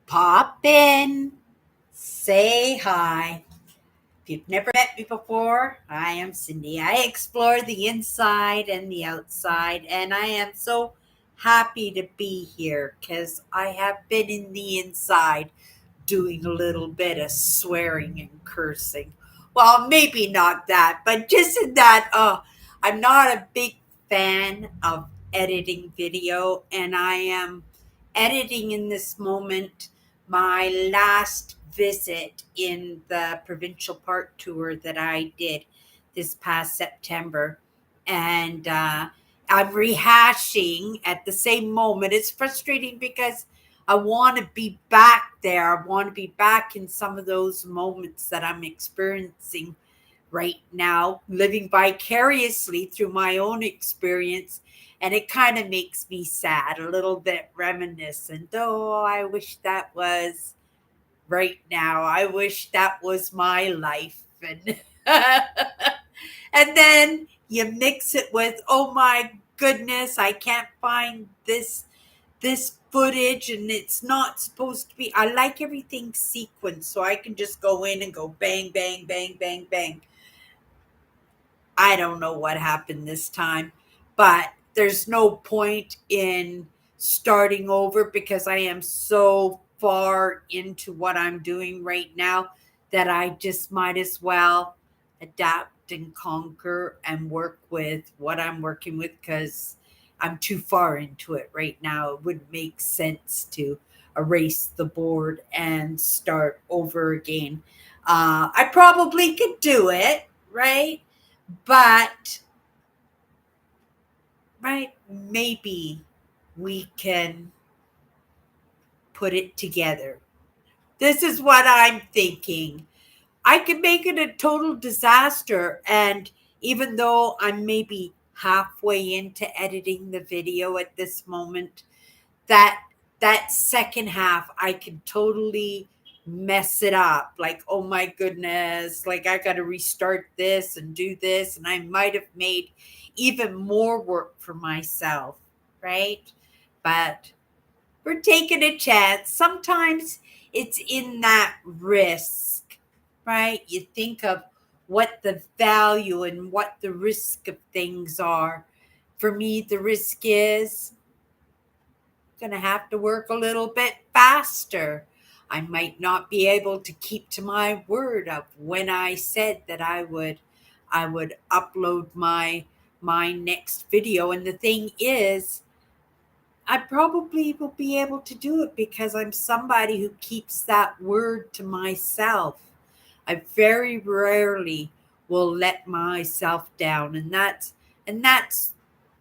Pop in, say hi. If you've never met me before, I am Cindy. I explore the inside and the outside, and I am so happy to be here because I have been in the inside doing a little bit of swearing and cursing. Well, maybe not that, but just in that, I'm not a big fan of editing video, and I am editing in this moment my last visit in the provincial park tour that I did this past September. And I'm rehashing at the same moment. It's frustrating because I want to be back there. I want to be back in some of those moments that I'm experiencing right now, living vicariously through my own experience. And it kind of makes me sad, a little bit reminiscent. Oh, I wish that was right now. I wish that was my life. And and then you mix it with, oh my goodness, I can't find this footage and it's not supposed to be. I like everything sequenced so I can just go in and go bang, bang, bang, bang, bang. I don't know what happened this time, but there's no point in starting over because I am so far into what I'm doing right now that I just might as well adapt and conquer and work with what I'm working with because I'm too far into it right now. It wouldn't make sense to erase the board and start over again. I probably could do it, right? But right, maybe we can put it together. This is what I'm thinking. I could make it a total disaster. And even though I'm maybe halfway into editing the video at this moment, that that second half I could totally mess it up. Like, oh my goodness, like I got to restart this and do this, and I might have made even more work for myself, right? But we're taking a chance. Sometimes it's in that risk, right? You think of what the value and what the risk of things are. For me, the risk is going to have to work a little bit faster. I might not be able to keep to my word of when I said that I would upload my next video. And the thing is, I probably will be able to do it because I'm somebody who keeps that word to myself. I very rarely will let myself down, and that's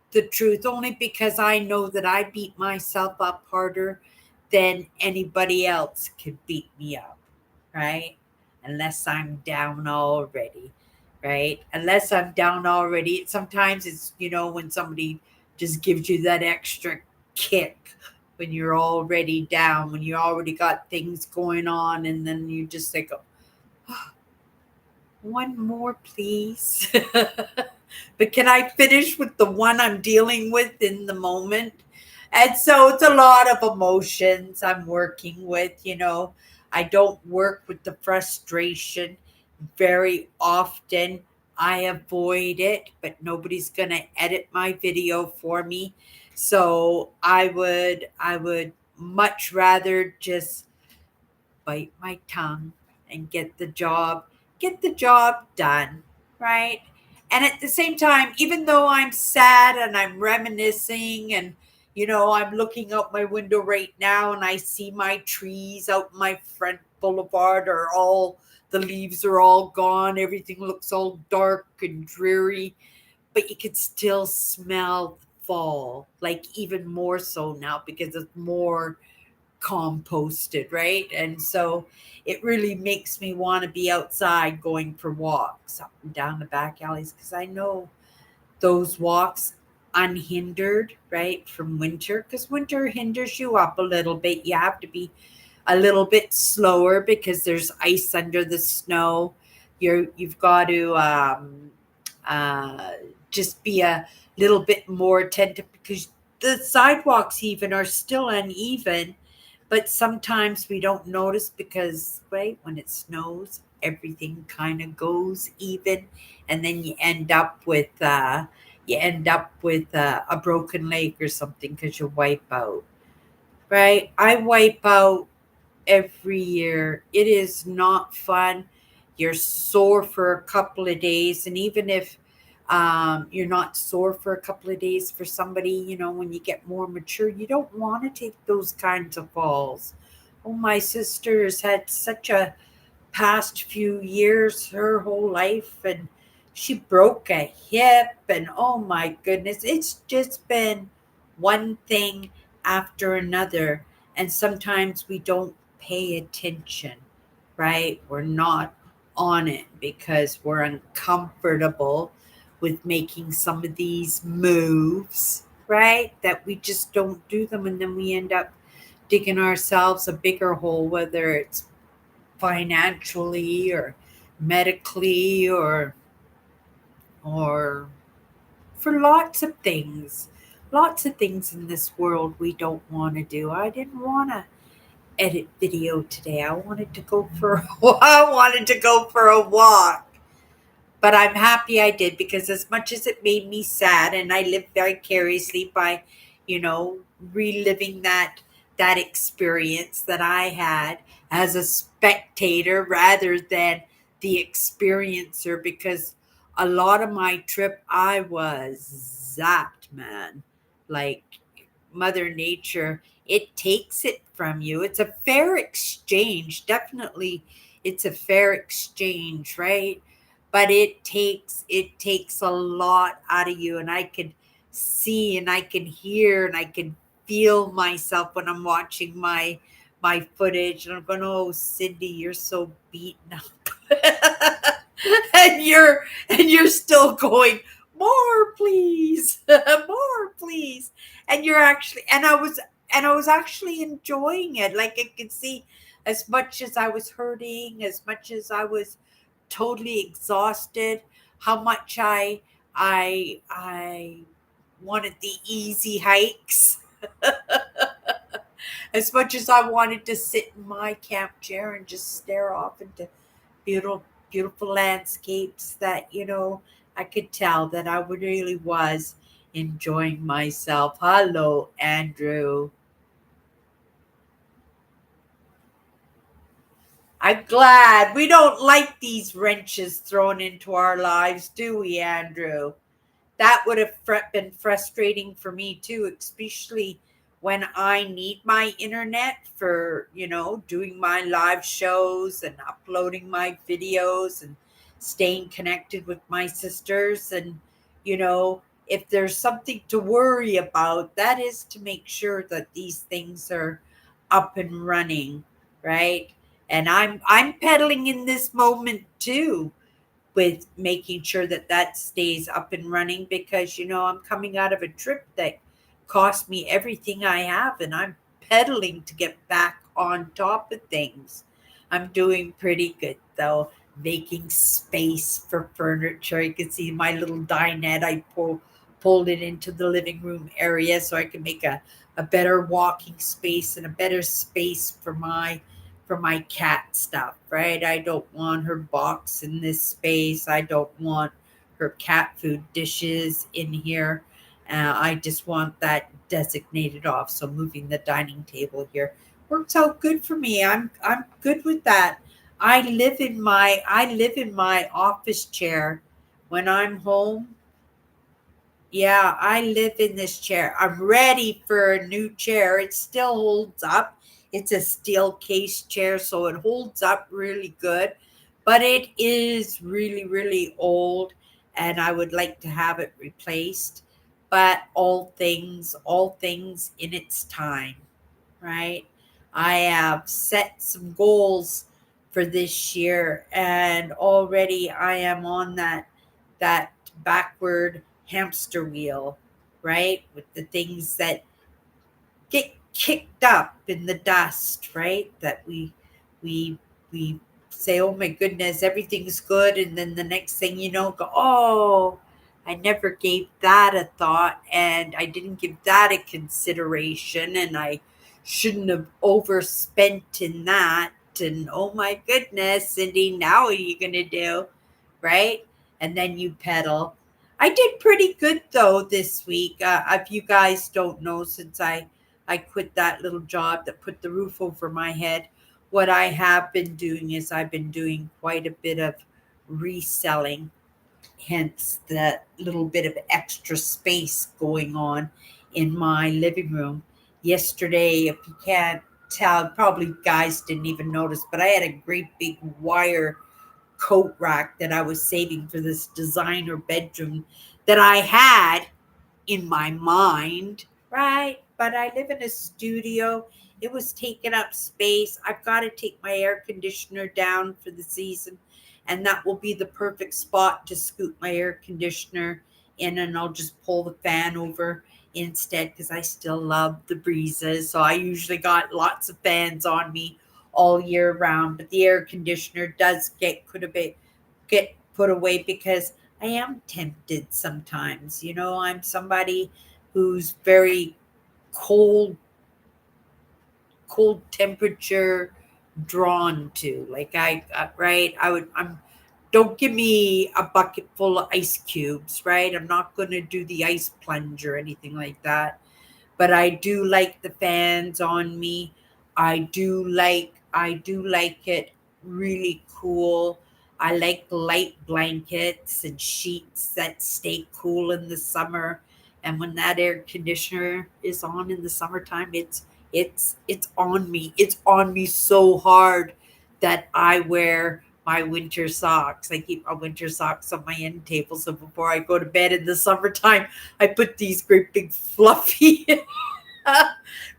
the truth, only because I know that I beat myself up harder than anybody else could beat me up, right? Unless I'm down already, right? Unless I'm down already. Sometimes it's, when somebody just gives you that extra kick when you're already down, when you already got things going on, and then you just like, one more, please. But can I finish with the one I'm dealing with in the moment? And so it's a lot of emotions I'm working with. I don't work with the frustration very often. I avoid it, but nobody's going to edit my video for me. So I would much rather just bite my tongue and get the job done, right? And at the same time, even though I'm sad and I'm reminiscing and I'm looking out my window right now and I see my trees out my front boulevard are all the leaves are all gone, everything looks all dark and dreary, but you can still smell fall, like even more so now because it's more composted, right? And so it really makes me want to be outside going for walks up and down the back alleys because I know those walks unhindered, right, from winter, because winter hinders you up a little bit. You have to be a little bit slower because there's ice under the snow. You've got to uh, just be a little bit more attentive because the sidewalks even are still uneven, But sometimes we don't notice because, right, when it snows, everything kind of goes even, and then you end up with a broken leg or something because you wipe out. Right? I wipe out every year. It is not fun. You're sore for a couple of days. And even if you're not sore for a couple of days for somebody, when you get more mature, you don't want to take those kinds of falls. Oh, my sister has had such a past few years, her whole life, and she broke a hip, and oh my goodness, it's just been one thing after another. And sometimes we don't pay attention, right? We're not on it because we're uncomfortable with making some of these moves, right? That we just don't do them, and then we end up digging ourselves a bigger hole, whether it's financially or medically or for lots of things in this world we don't want to do. I didn't want to edit video today. I wanted to go for I wanted to go for a walk. But I'm happy I did, because as much as it made me sad, and I lived vicariously by, reliving that experience that I had as a spectator rather than the experiencer, because a lot of my trip I was zapped, man. Like, Mother Nature, it takes it from you. It's a fair exchange. Definitely it's a fair exchange, right? But it takes a lot out of you, and I can see and I can hear and I can feel myself when I'm watching my footage, and I'm going, oh, Cindy, you're so beaten up. And you're still going, more please, more please. And I was actually enjoying it. Like, I could see, as much as I was hurting, as much as I was totally exhausted, how much I wanted the easy hikes, as much as I wanted to sit in my camp chair and just stare off into beautiful beautiful landscapes, that I could tell that I really was enjoying myself. Hello, Andrew. I'm glad we don't like these wrenches thrown into our lives, do we, Andrew? That would have been frustrating for me too, especially when I need my internet for, doing my live shows and uploading my videos and staying connected with my sisters. And, if there's something to worry about, that is to make sure that these things are up and running, right? And I'm pedaling in this moment too, with making sure that that stays up and running, because I'm coming out of a trip that cost me everything I have, and I'm pedaling to get back on top of things. I'm doing pretty good though, making space for furniture. You can see my little dinette. I pulled it into the living room area so I can make a better walking space and a better space for my cat stuff, right? I don't want her box in this space. I don't want her cat food dishes in here. I just want that designated off. So moving the dining table here works out good for me. I'm good with that. I live in my office chair when I'm home. Yeah, I live in this chair. I'm ready for a new chair. It still holds up. It's a steel case chair, so it holds up really good. But it is really, really old, and I would like to have it replaced. But all things in its time, right? I have set some goals for this year, and already I am on that backward hamster wheel, right? With the things that get kicked up in the dust, right? That we say, "Oh my goodness, everything's good," and then the next thing you know, go, "Oh, I never gave that a thought, and I didn't give that a consideration, and I shouldn't have overspent in that. And oh my goodness, Cindy, now what are you going to do? Right? And then you pedal. I did pretty good though this week. If you guys don't know, since I quit that little job that put the roof over my head, what I have been doing is I've been doing quite a bit of reselling, hence the little bit of extra space going on in my living room. Yesterday, if you can't tell, probably guys didn't even notice, but I had a great big wire coat rack that I was saving for this designer bedroom that I had in my mind, right? But I live in a studio. It was taking up space. I've got to take my air conditioner down for the season, and that will be the perfect spot to scoot my air conditioner in, and I'll just pull the fan over instead because I still love the breezes. So I usually got lots of fans on me all year round, but the air conditioner does get put away because I am tempted sometimes. You know, I'm somebody who's very cold, cold temperature drawn to. Like right? don't give me a bucket full of ice cubes, right? I'm not going to do the ice plunge or anything like that, but I do like the fans on me. I do like it really cool. I like light blankets and sheets that stay cool in the summer. And when that air conditioner is on in the summertime, it's on me. It's on me so hard that I wear my winter socks. I keep my winter socks on my end table, so before I go to bed in the summertime, I put these great big fluffy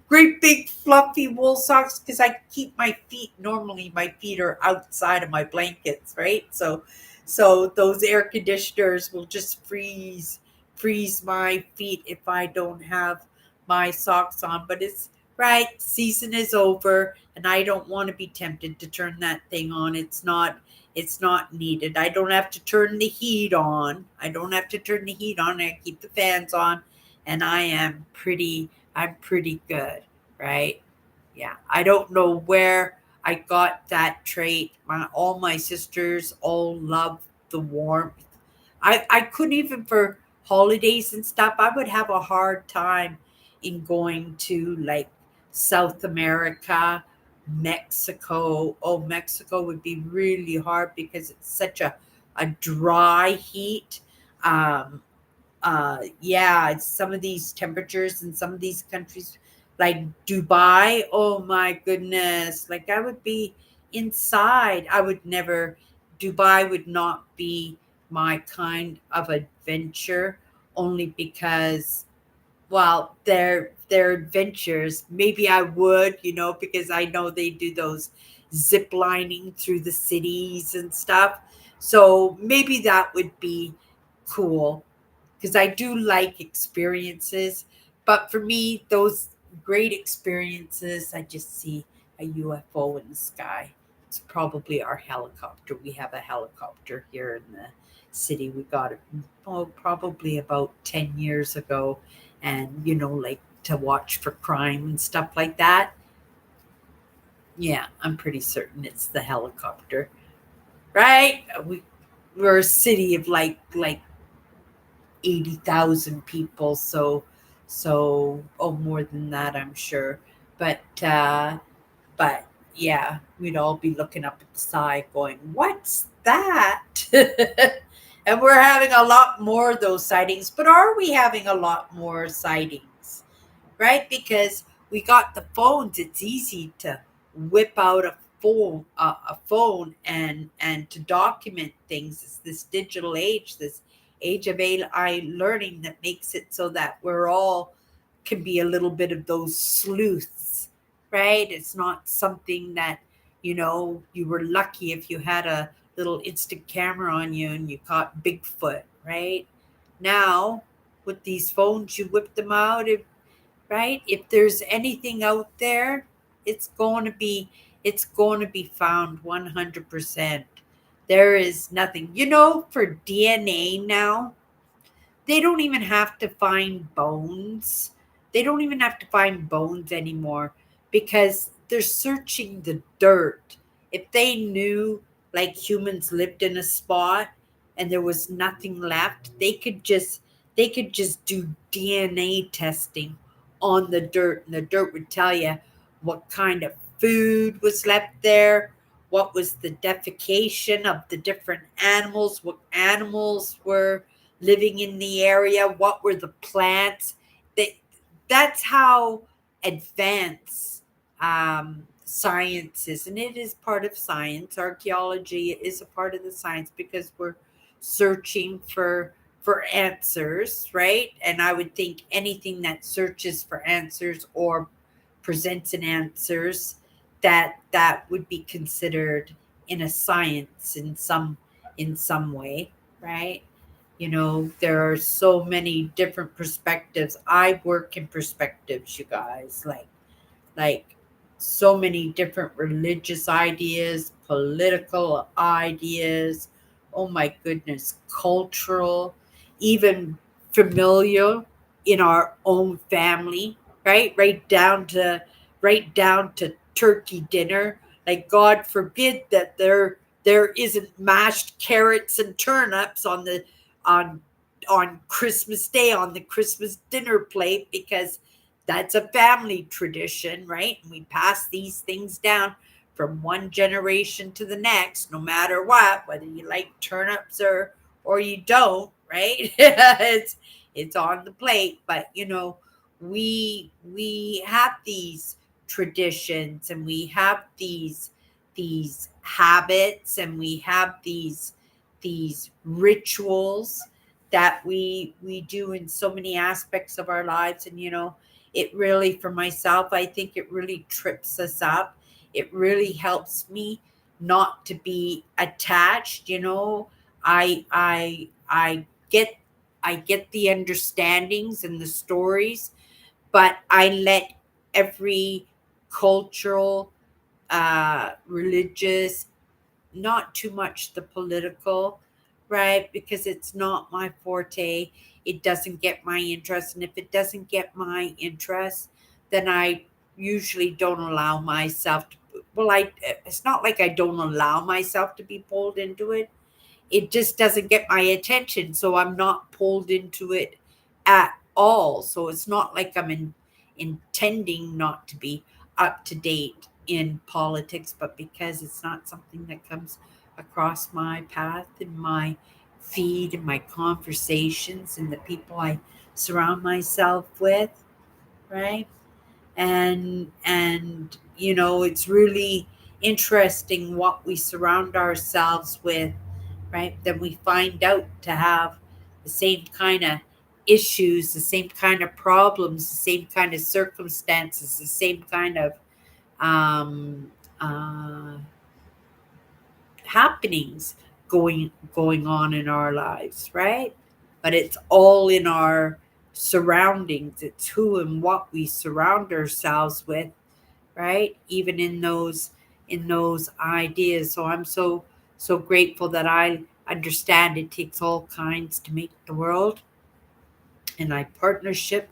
great big fluffy wool socks because I keep my feet, normally my feet are outside of my blankets, right? So those air conditioners will just freeze my feet if I don't have my socks on. But it's right, season is over and I don't want to be tempted to turn that thing on. It's not needed. I don't have to turn the heat on. I don't have to turn the heat on. I keep the fans on and I'm pretty good, right? Yeah. I don't know where I got that trait. All my sisters all love the warmth. I couldn't, even for holidays and stuff, I would have a hard time in going to like South America, Mexico. Oh, Mexico would be really hard because it's such a dry heat. Um, yeah, it's some of these temperatures in some of these countries, like Dubai. Oh my goodness. Like I would be inside. I would never, Dubai would not be my kind of adventure, only because, well, their adventures, maybe I would, because I know they do those zip lining through the cities and stuff. So maybe that would be cool because I do like experiences. But for me, those great experiences, I just see a UFO in the sky. It's probably our helicopter. We have a helicopter here in the city. We got it, probably about 10 years ago. And, like to watch for crime and stuff like that. Yeah, I'm pretty certain it's the helicopter, right? We're a city of like 80,000 people. So, oh, more than that, I'm sure. But yeah, we'd all be looking up at the sky going, what's that? And we're having a lot more of those sightings. But are we having a lot more sightings? Right? Because we got the phones. It's easy to whip out a phone and to document things. It's this digital age, this age of AI learning that makes it so that we're all can be a little bit of those sleuths, right? It's not something that, you were lucky if you had a little instant camera on you and you caught Bigfoot, right? Now, with these phones, you whip them out, right? If there's anything out there, it's going to be it's going to be found 100%. There is nothing. For DNA now, they don't even have to find bones. They don't even have to find bones anymore because they're searching the dirt. If they knew like humans lived in a spot and there was nothing left, they could just do DNA testing on the dirt, and the dirt would tell you what kind of food was left there, what was the defecation of the different animals, what animals were living in the area, what were the plants. They, that's how advanced science is, and it is part of science. Archaeology is a part of the science because we're searching for answers, right? And I would think anything that searches for answers or presents an answers, that would be considered in a science in some way, right? There are so many different perspectives. I work in perspectives, you guys, like so many different religious ideas, political ideas, oh my goodness, cultural, even familiar in our own family, right? Right down to turkey dinner. Like God forbid that there isn't mashed carrots and turnips on on Christmas Day on the Christmas dinner plate, because that's a family tradition, right? And we pass these things down from one generation to the next, no matter what, whether you like turnips or you don't, right? It's on the plate. But we have these traditions, and we have these habits, and we have these rituals that we do in so many aspects of our lives. And it really, for myself, I think it really trips us up. It really helps me not to be attached. I get the understandings and the stories, but I let every cultural, religious, not too much the political, right? Because it's not my forte. It doesn't get my interest. And if it doesn't get my interest, then I usually don't allow myself to. Well, it's not like I don't allow myself to be pulled into it. It just doesn't get my attention. So I'm not pulled into it at all. So it's not like intending not to be up to date in politics, but because it's not something that comes across my path and my feed and my conversations and the people I surround myself with, right? And it's really interesting what we surround ourselves with, right? Then we find out to have the same kind of issues, the same kind of problems, the same kind of circumstances, the same kind of um, uh, happenings going on in our lives, right? But it's all in our surroundings. It's who and what we surround ourselves with, right? Even in those ideas. So I'm so grateful that I understand it takes all kinds to make the world, and I partnership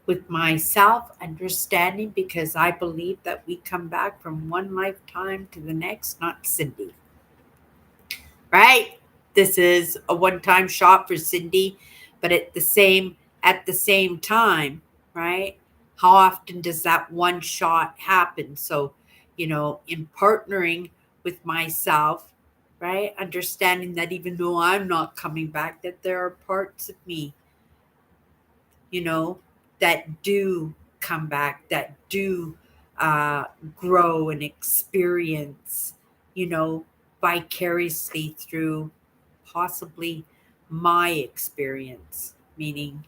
with myself understanding, because I believe that we come back from one lifetime to the next, not Cindy, right? This is a one-time shot for Cindy, but at the same time, right? How often does that one shot happen? So, in partnering with myself, right? Understanding that even though I'm not coming back, that there are parts of me, you know, that do come back, that do uh, grow and experience, you know, vicariously through possibly my experience, meaning,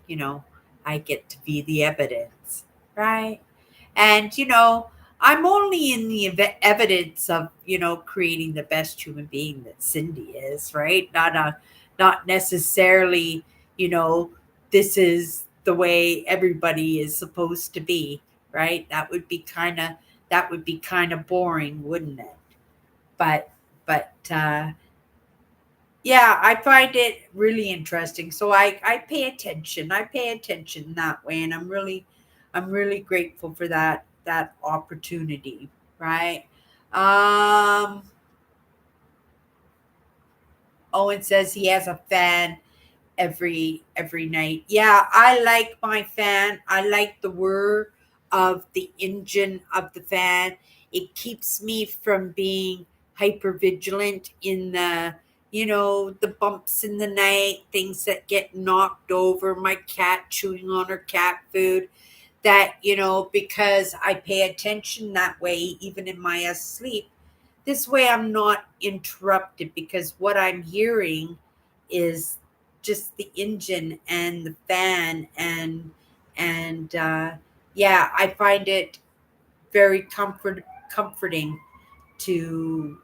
I get to be the evidence, right? And, I'm only in the evidence of, creating the best human being that Cindy is, right? Not necessarily, you know, this is the way everybody is supposed to be, right? That would be kind of boring, wouldn't it? But yeah, I find it really interesting. So I pay attention. I pay attention that way, and I'm really grateful for that. that opportunity, right? Um, Owen says he has a fan every night. Yeah, I like my fan. I like the whir of the engine of the fan. It keeps me from being hyper vigilant in the bumps in the night, things that get knocked over, my cat chewing on her cat food. That, because I pay attention that way, even in my sleep. This way I'm not interrupted because what I'm hearing is just the engine and the fan and yeah, I find it very comforting to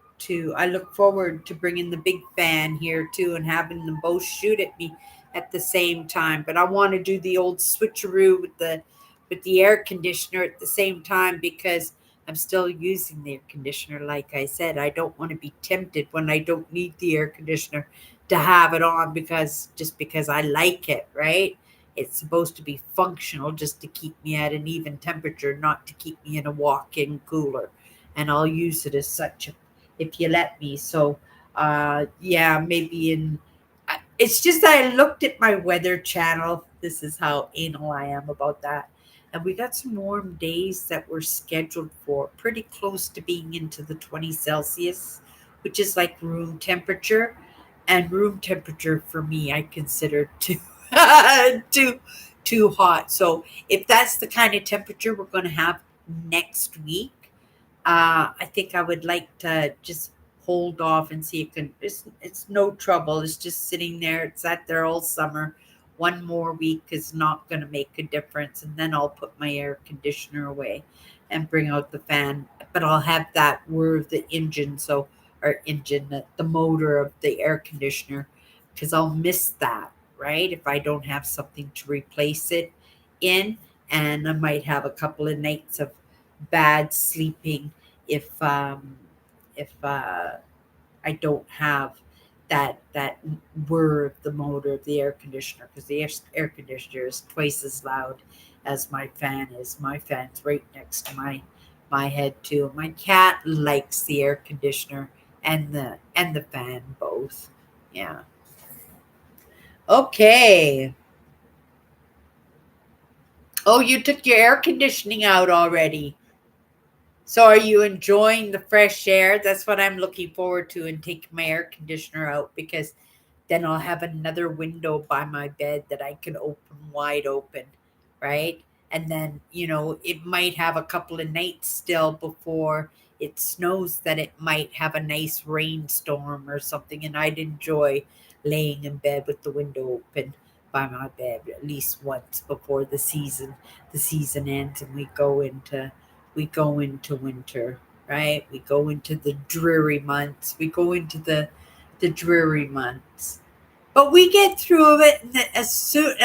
I look forward to bringing the big fan here too and having them both shoot at me at the same time. But I want to do the old switcheroo with the air conditioner at the same time because I'm still using the air conditioner. Like I said, I don't want to be tempted when I don't need the air conditioner to have it on because I like it, right? It's supposed to be functional just to keep me at an even temperature, not to keep me in a walk-in cooler, and I'll use it as such if you let me. So, yeah, maybe it's just I looked at my weather channel. This is how anal I am about that. And we got some warm days that were scheduled for pretty close to being into the 20 Celsius, which is like room temperature. And room temperature for me, I consider too too too hot. So if that's the kind of temperature we're going to have next week, I think I would like to just hold off and see if can. It's no trouble. It's just sitting there. It's sat there all summer. One more week is not going to make a difference, and then I'll put my air conditioner away and bring out the fan. But I'll have that whir of the engine, the motor of the air conditioner, because I'll miss that, right? If I don't have something to replace it in, and I might have a couple of nights of bad sleeping if I don't have that whir of the motor of the air conditioner, because the air conditioner is twice as loud as my fan is. My fan's right next to my head too. My cat likes the air conditioner and the fan both. Yeah. Okay. Oh, you took your air conditioning out already. So are you enjoying the fresh air? That's what I'm looking forward to, and taking my air conditioner out because then I'll have another window by my bed that I can open wide open, right? And then, it might have a couple of nights still before it snows, that it might have a nice rainstorm or something. And I'd enjoy laying in bed with the window open by my bed at least once before the season ends and we go into winter, right? We go into the dreary months. We go into the dreary months, but we get through it as soon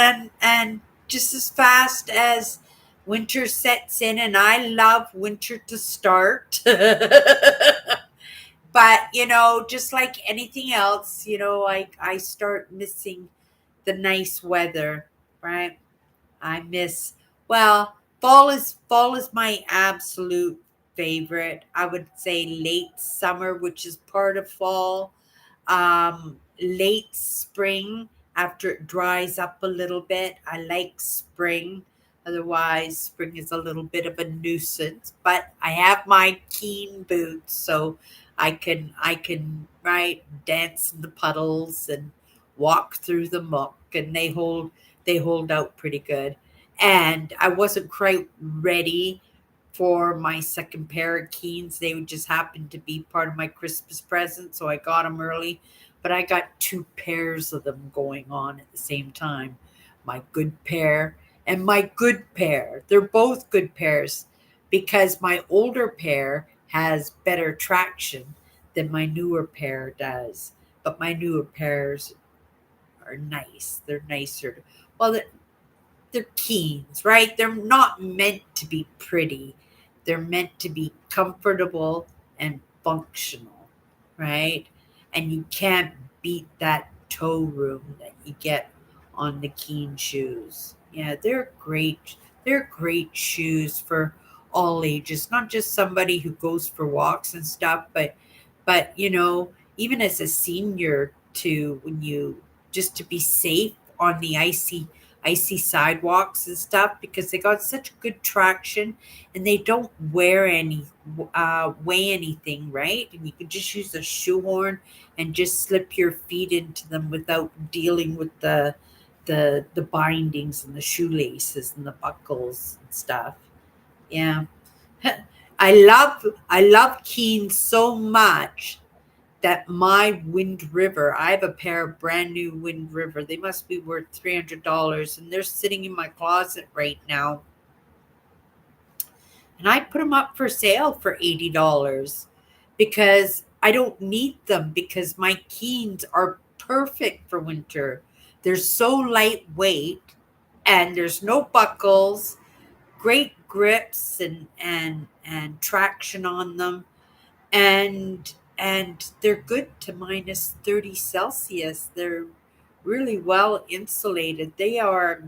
and just as fast as winter sets in. And I love winter to start, but just like anything else, I start missing the nice weather, right? I miss well, fall is my absolute favorite. I would say late summer, which is part of fall. Late spring after it dries up a little bit. I like spring. Otherwise, spring is a little bit of a nuisance. But I have my keen boots, so I can right dance in the puddles and walk through the muck, and they hold out pretty good. And I wasn't quite ready for my second pair of Keens. They would just happen to be part of my Christmas present, so I got them early. But I got two pairs of them going on at the same time. My good pair and my good pair. They're both good pairs because my older pair has better traction than my newer pair does. But my newer pairs are nice. They're nicer. Well, they're Keens, right? They're not meant to be pretty. They're meant to be comfortable and functional, right? And you can't beat that toe room that you get on the Keen shoes. Yeah, they're great. They're great shoes for all ages, not just somebody who goes for walks and stuff, but even as a senior, to when you just to be safe on the icy sidewalks and stuff, because they got such good traction, and they don't weigh anything, right? And you can just use a shoehorn and just slip your feet into them without dealing with the bindings and the shoelaces and the buckles and stuff. Yeah. I love Keene so much that my Wind River, I have a pair of brand new Wind River. They must be worth $300, and they're sitting in my closet right now. And I put them up for sale for $80 because I don't need them, because my Keens are perfect for winter. They're so lightweight, and there's no buckles, great grips and traction on them, and they're good to minus 30 Celsius. They're really well insulated. They are a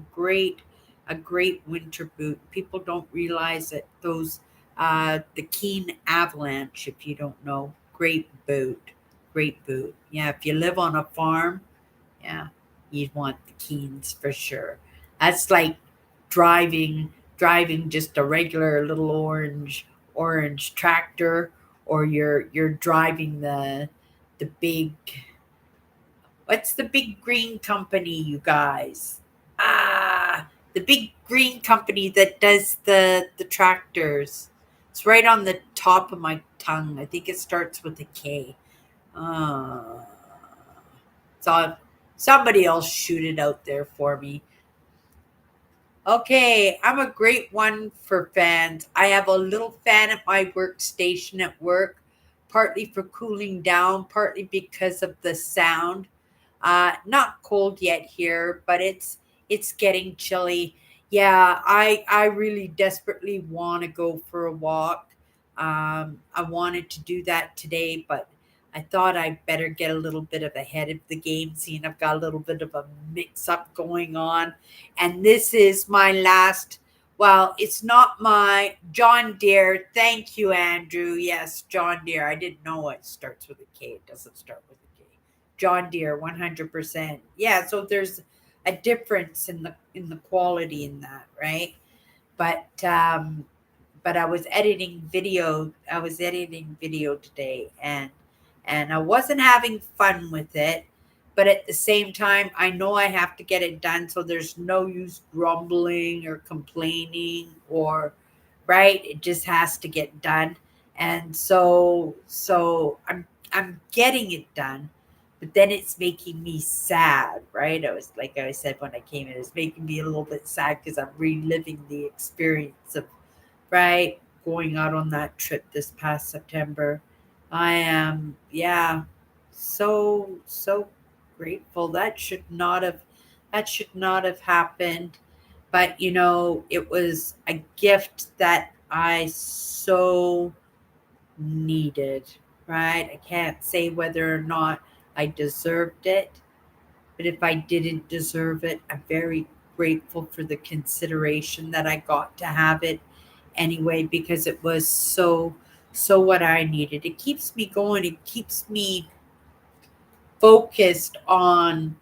great winter boot. People don't realize it. Those the Keen Avalanche, if you don't know, great boot. Great boot. Yeah, if you live on a farm, yeah, you'd want the Keens for sure. That's like driving just a regular little orange tractor, or you're driving the big, what's the big green company, you guys? The big green company that does the tractors. It's right on the top of my tongue. I think it starts with a K. Uh, so somebody else shoot it out there for me. Okay, I'm a great one for fans. I have a little fan at my workstation at work, partly for cooling down, partly because of the sound. Not cold yet here, but it's getting chilly. Yeah, I really desperately want to go for a walk. I wanted to do that today, but I thought I'd better get a little bit of ahead of the game, seeing I've got a little bit of a mix up going on. And this is my last, well, it's not my John Deere. Thank you, Andrew. Yes, John Deere. I didn't know it starts with a K. It doesn't start with a K. John Deere, 100%. Yeah, so there's a difference in the quality in that, right? But but I was editing video today, and I wasn't having fun with it, but at the same time I know I have to get it done, so there's no use grumbling or complaining, or right, it just has to get done. And so I'm getting it done, but then it's making me sad, right? I was, like I said when I came in, it's making me a little bit sad because I'm reliving the experience of, right, going out on that trip this past September. I am, yeah, so grateful. That should not have happened, but it was a gift that I so needed, right? I can't say whether or not I deserved it, but if I didn't deserve it, I'm very grateful for the consideration that I got to have it anyway, because it was so what I needed. It keeps me going. It keeps me focused on,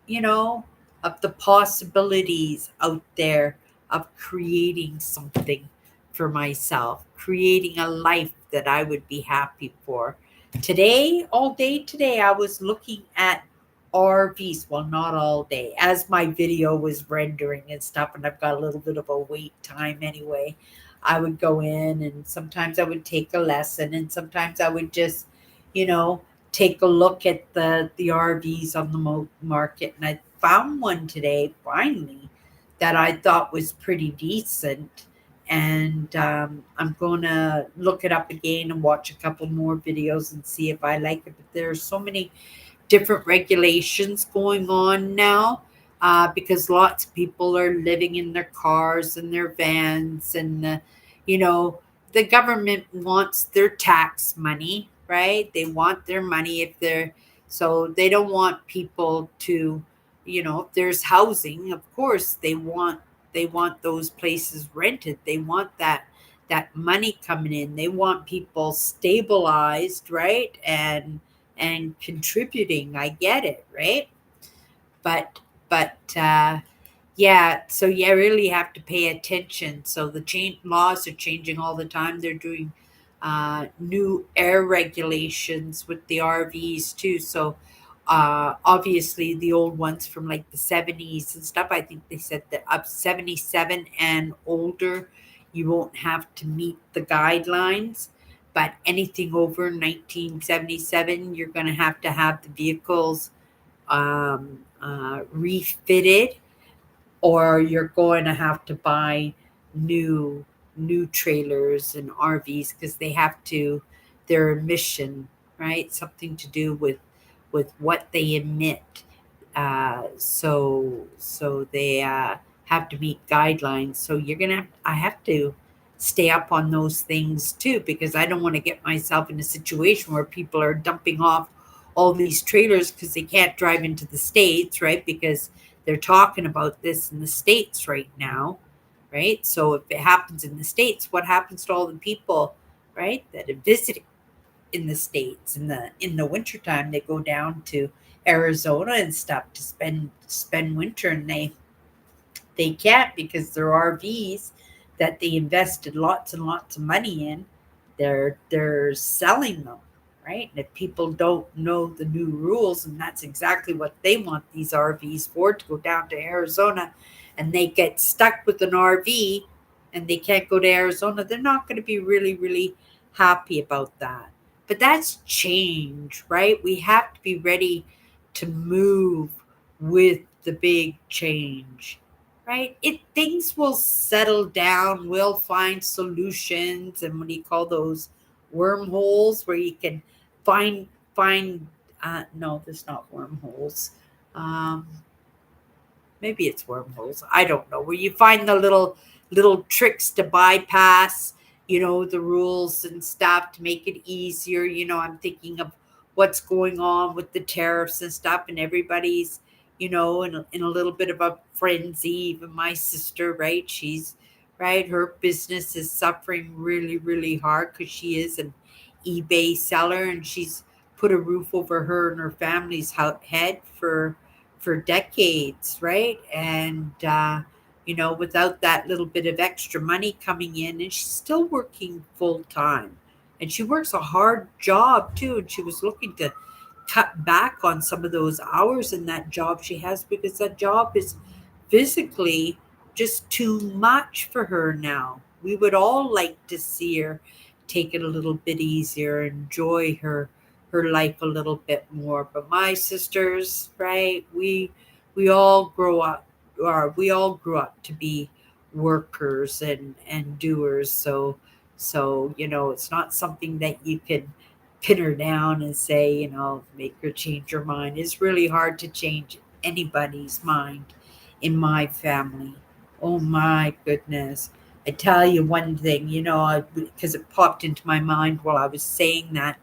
of the possibilities out there of creating something for myself, creating a life that I would be happy for. Today, all day today, I was looking at RVs. Well, not all day, as my video was rendering and stuff, and I've got a little bit of a wait time anyway. I would go in, and sometimes I would take a lesson, and sometimes I would just, you know, take a look at the RVs on the market, and I found one today finally that I thought was pretty decent, and I'm gonna look it up again and watch a couple more videos and see if I like it. But there are so many different regulations going on now, because lots of people are living in their cars and their vans, and you know the government wants their tax money, right? They want their money, if they're, so they don't want people to, if there's housing, of course they want those places rented. They want that money coming in. They want people stabilized, right? And contributing. I get it, right? But yeah, so you really have to pay attention. So the change laws are changing all the time. They're doing new air regulations with the RVs too. So obviously the old ones from like the 70s and stuff. I think they said that up 77 and older, you won't have to meet the guidelines. But anything over 1977, you're going to have the vehicles refitted, or you're going to have to buy new new trailers and RVs because they have to their emission, right? Something to do with what they emit. So they have to meet guidelines. So I have to stay up on those things too, because I don't want to get myself in a situation where people are dumping off all these trailers because they can't drive into the States, right? Because they're talking about this in the States right now, right? So if it happens in the States, what happens to all the people, right, that are visiting in the States in the wintertime? They go down to Arizona and stuff to spend winter, and they can't because their RVs that they invested lots and lots of money in, they're selling them, right? And if people don't know the new rules, and that's exactly what they want these RVs for, to go down to Arizona, and they get stuck with an RV and they can't go to Arizona, they're not going to be really, really happy about that. But that's change, right? We have to be ready to move with the big change, right? It Things will settle down. We'll find solutions, and what do you call those, wormholes, where you can find. No, there's not wormholes. Um, Maybe it's wormholes. I don't know. Where you find the little tricks to bypass, the rules and stuff to make it easier. I'm thinking of what's going on with the tariffs and stuff, and everybody's, in a little bit of a frenzy. Even my sister, right? She's right. Her business is suffering really, really hard because she is an eBay seller, and she's put a roof over her and her family's head for decades, right? And without that little bit of extra money coming in, and she's still working full time, and she works a hard job too. And she was looking to cut back on some of those hours in that job she has, because that job is physically just too much for her now. We would all like to see her take it a little bit easier, enjoy her life a little bit more. But my sisters, right, we all grow up, or we all grew up to be workers and doers. So it's not something that you can pin her down and say, make her change her mind. It's really hard to change anybody's mind in my family. Oh my goodness. I tell you one thing, because it popped into my mind while I was saying that.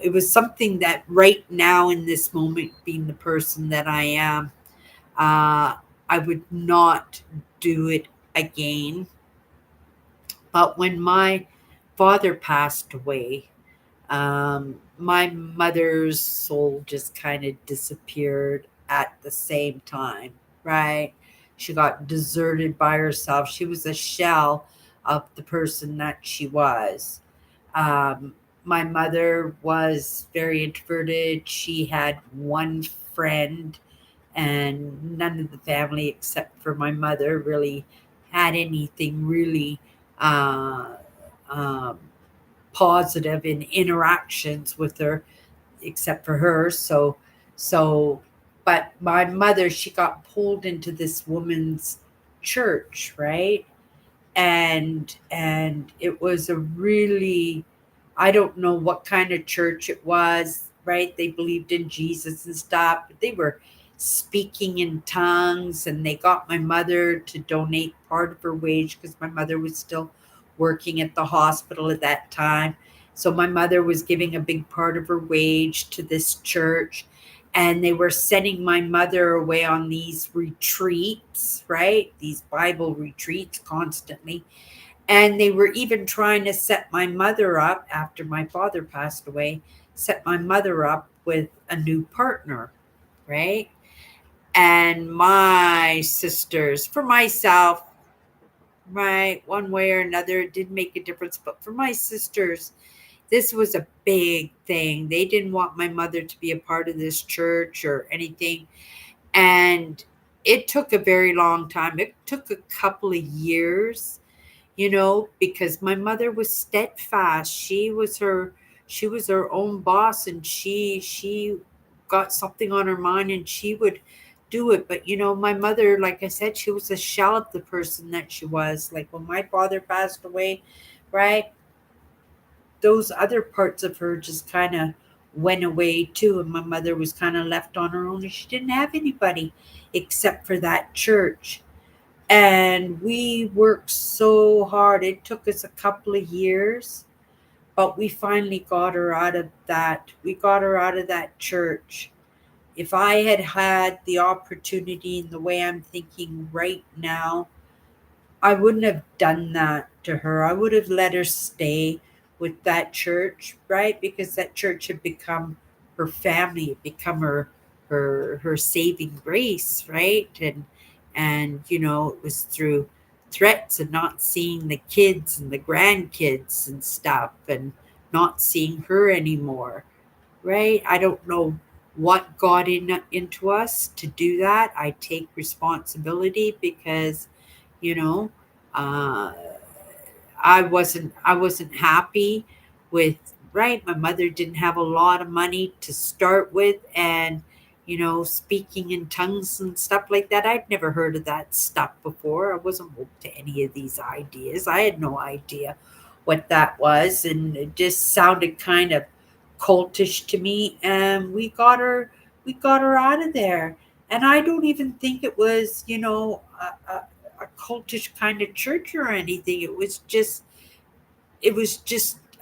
It was something that right now, in this moment, being the person that I am, I would not do it again. But when my father passed away, my mother's soul just kind of disappeared at the same time, right? She got deserted by herself. She was a shell of the person that she was. Um, my mother was very introverted. She had one friend, and none of the family except for my mother really had anything really uh, um, positive in interactions with her, except for her. So, but my mother, she got pulled into this woman's church, right? And it was a really, I don't know what kind of church it was, right? They believed in Jesus and stuff, but they were speaking in tongues, and they got my mother to donate part of her wage because my mother was still working at the hospital at that time. So my mother was giving a big part of her wage to this church, and they were sending my mother away on these retreats, right? These Bible retreats constantly. And they were even trying to set my mother up after my father passed away, set my mother up with a new partner, right? And my sisters, for myself, right, one way or another, it did make a difference. But for my sisters, this was a big thing. They didn't want my mother to be a part of this church or anything. And it took a very long time. It took a couple of years, because my mother was steadfast. She was her own boss, and she got something on her mind, and she would do it. But my mother, like I said, she was a shell of the person that she was. Like when my father passed away, right? Those other parts of her just kind of went away too, and my mother was kind of left on her own, and she didn't have anybody except for that church. And we worked so hard. It took us a couple of years, but we finally got her out of that. We got her out of that church. If I had had the opportunity in the way I'm thinking right now, I wouldn't have done that to her. I would have let her stay with that church, right? Because that church had become her family, it become her saving grace, right? And it was through threats and not seeing the kids and the grandkids and stuff, and not seeing her anymore, right? I don't know what got into us to do that. I take responsibility because you know uh, I wasn't happy with, right. My mother didn't have a lot of money to start with, and speaking in tongues and stuff like that, I'd never heard of that stuff before. I wasn't woke to any of these ideas. I had no idea what that was, and it just sounded kind of cultish to me. And we got her out of there. And I don't even think it was a cultish kind of church or anything. It was just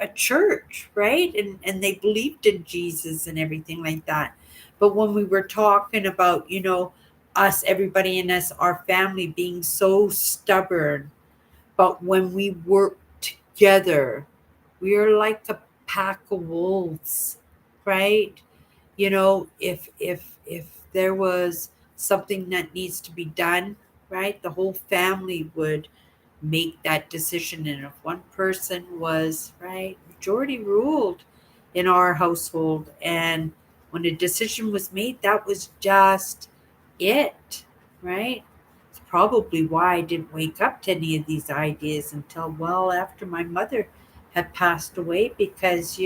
a church, right? And they believed in Jesus and everything like that. But when we were talking about, us, everybody in us, our family being so stubborn, but when we work together, we are like a pack of wolves, right? If there was something that needs to be done, right, the whole family would make that decision. And if one person was right, majority ruled in our household, and when a decision was made, that was just it, right? It's probably why I didn't wake up to any of these ideas until well after my mother had passed away, because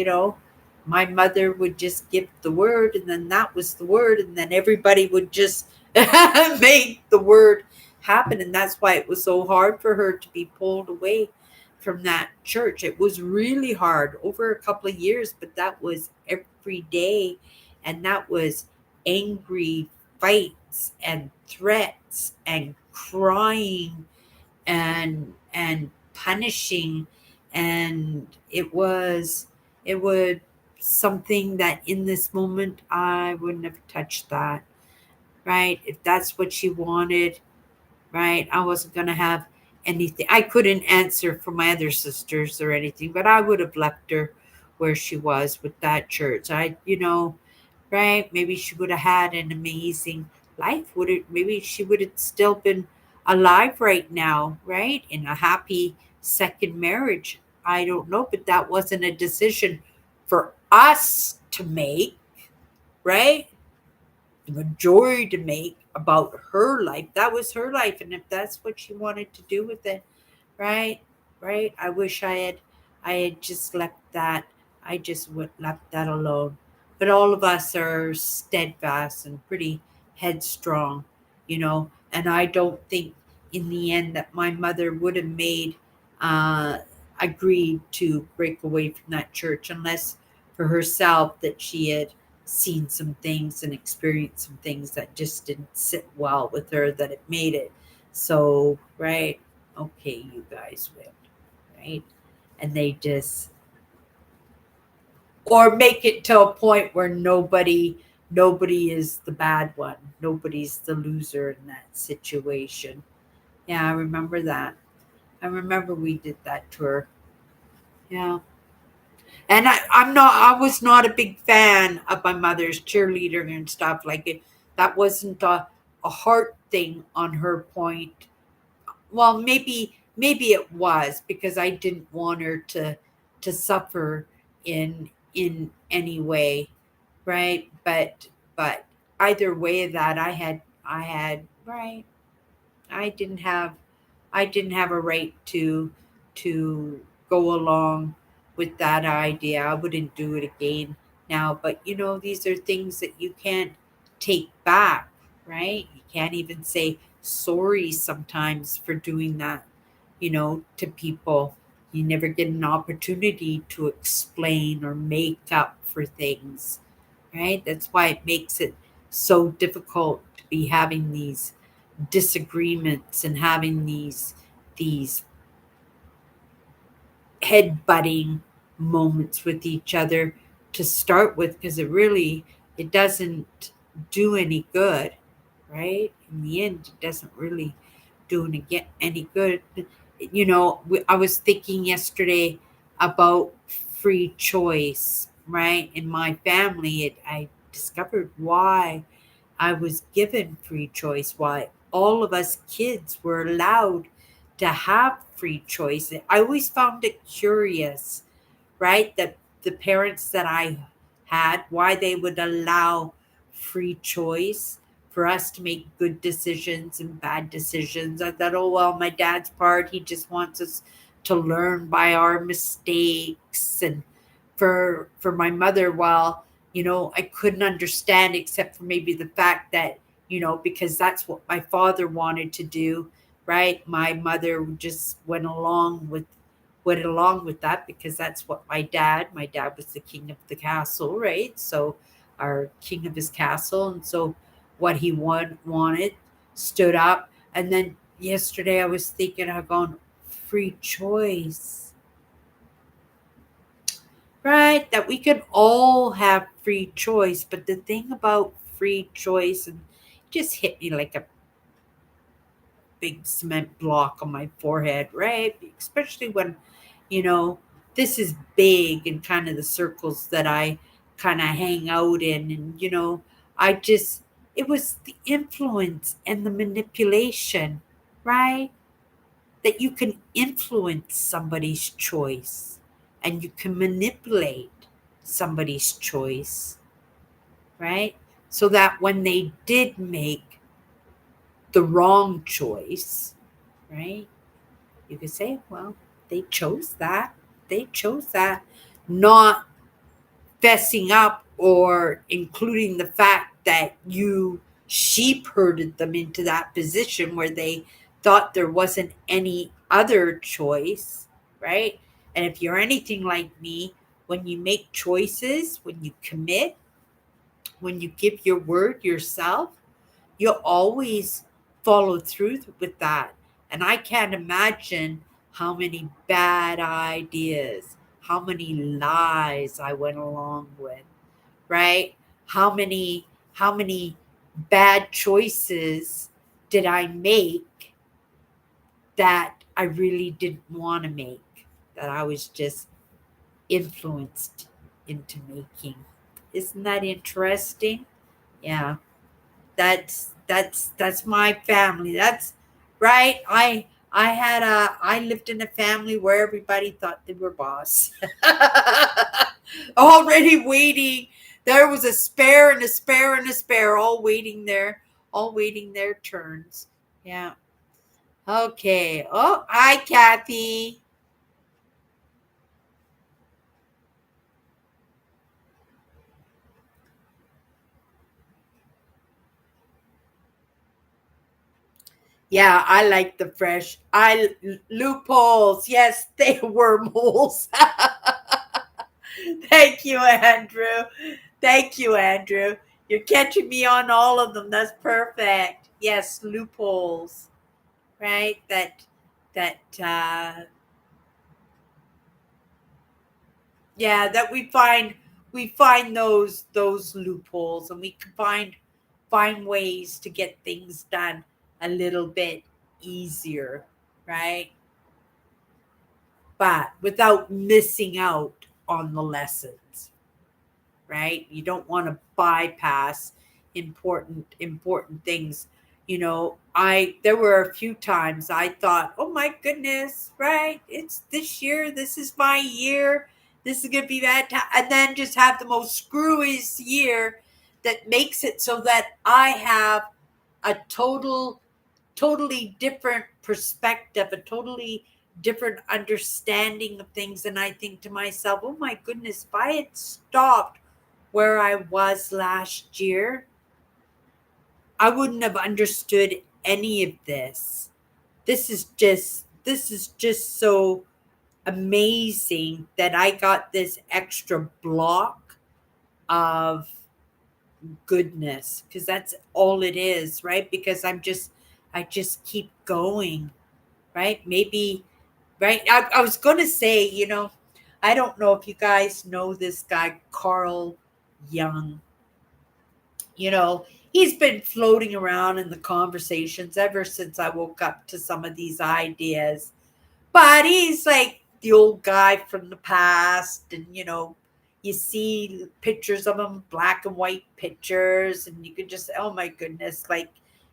my mother would just give the word, and then that was the word, and then everybody would just make the word happen. And that's why it was so hard for her to be pulled away from that church. It was really hard over a couple of years, but that was every day. And that was angry fights and threats and crying and punishing. And it would something that in this moment I wouldn't have touched that, right? If that's what she wanted, right? I wasn't going to have anything. I couldn't answer for my other sisters or anything, but I would have left her where she was with that church. Right? Maybe she would have had an amazing life. Would it? Maybe she would have still been alive right now, right? In a happy second marriage. I don't know, but that wasn't a decision for us to make, right? The majority to make about her life. That was her life, and if that's what she wanted to do with it, right, right. I wish I had just left that. I just would left that alone. But all of us are steadfast and pretty headstrong, and I don't think in the end that my mother would have made uh agreed to break away from that church unless for herself that she had seen some things and experienced some things that just didn't sit well with her, that it made it so, right, okay, you guys win, right? And they just, or make it to a point where nobody is the bad one, nobody's the loser in that situation. Yeah, I remember that. I remember we did that to her. Yeah. And I was not a big fan of my mother's cheerleader and stuff like it. That wasn't a heart thing on her point. Well, maybe it was because I didn't want her to suffer in any way, right? But either way that I had right. I didn't have I didn't have a right to go along with that idea. I wouldn't do it again now. But these are things that you can't take back, right? You can't even say sorry sometimes for doing that, to people. You never get an opportunity to explain or make up for things, right? That's why it makes it so difficult to be having these disagreements and having these head butting moments with each other to start with, because it doesn't do any good, right? In the end, it doesn't really do any good. I was thinking yesterday about free choice, right? In my family, I discovered why I was given free choice, why all of us kids were allowed to have free choice. I always found it curious, right? That the parents that I had, why they would allow free choice for us to make good decisions and bad decisions. I thought, oh, well, my dad's part, he just wants us to learn by our mistakes. And for my mother, well, I couldn't understand except for maybe the fact that, because that's what my father wanted to do, right? My mother just went along with that because that's what my dad was the king of the castle, right? So our king of his castle, and so what he wanted stood up. And then yesterday I was thinking, I'm going, free choice, right? That we can all have free choice. But the thing about free choice, and it just hit me like a big cement block on my forehead, right? Especially when, you know, this is big in kind of the circles that I kind of hang out in. And, I just, it was the influence and the manipulation, right? That you can influence somebody's choice and you can manipulate somebody's choice, right? So that when they did make the wrong choice, right? You could say, well, they chose that. They chose that, not fessing up or including the fact that you sheep herded them into that position where they thought there wasn't any other choice, right? And if you're anything like me, when you make choices, when you commit, when you give your word yourself, you'll always follow through with that. And I can't imagine how many bad ideas, how many lies I went along with, right? How many bad choices did I make that I really didn't want to make, that I was just influenced into making. Isn't that interesting? Yeah. That's my family. That's right. I lived in a family where everybody thought they were boss. Already waiting. There was a spare and a spare and a spare, all waiting their turns. Yeah. Okay. Oh, hi, Kathy. Yeah, I like the fresh. Loopholes. Yes, they were moles. Thank you, Andrew. Thank you, Andrew. You're catching me on all of them. That's perfect. Yes, loopholes, right? That yeah, that we find those loopholes, and we can find ways to get things done a little bit easier, right? but without missing out on the lessons, right? You don't want to bypass important things. I there were a few times I thought, "Oh my goodness, right? It's this year. This is my year. This is going to be that time." And then just have the most screwiest year that makes it so that I have a totally different perspective, a totally different understanding of things. And I think to myself, oh my goodness, if I had stopped where I was last year, I wouldn't have understood any of this. This is just so amazing that I got this extra block of goodness, because that's all it is, right? Because I just keep going, right? Maybe, right? I was going to say, I don't know if you guys know this guy, Carl Jung. He's been floating around in the conversations ever since I woke up to some of these ideas. But he's like the old guy from the past, and you see pictures of him, black and white pictures, and you can just, oh my goodness, like,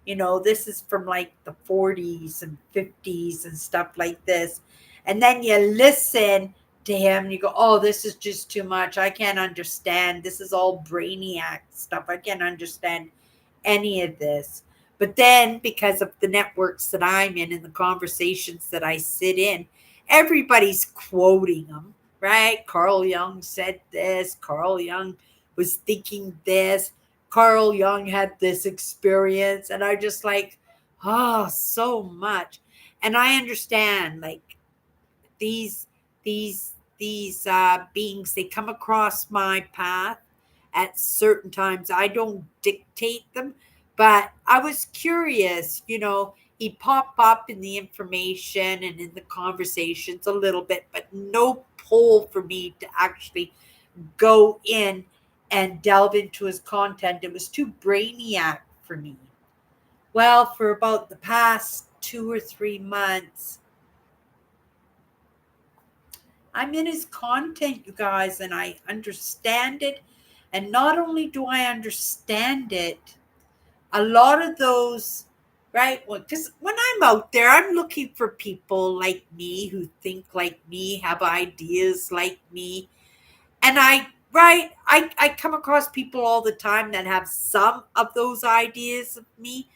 this is from like the 40s and 50s and stuff like this. And then you listen to him and you go, oh, this is just too much. I can't understand. This is all brainiac stuff. I can't understand any of this. But then, because of the networks that I'm in and the conversations that I sit in, everybody's quoting them, right? Carl Jung said this. Carl Jung was thinking this. Carl Jung had this experience. And I just like, oh, so much. And I understand, like, these these beings, they come across my path at certain times. I don't dictate them, but I was curious. He pop up in the information and in the conversations a little bit, but no pull for me to actually go in and delve into his content. It was too brainiac for me. Well, for about the past 2 or 3 months, I'm in his content, you guys, and I understand it. And not only do I understand it, a lot of those, right? Because when I'm out there, I'm looking for people like me who think like me, have ideas like me. And I come across people all the time that have some of those ideas of me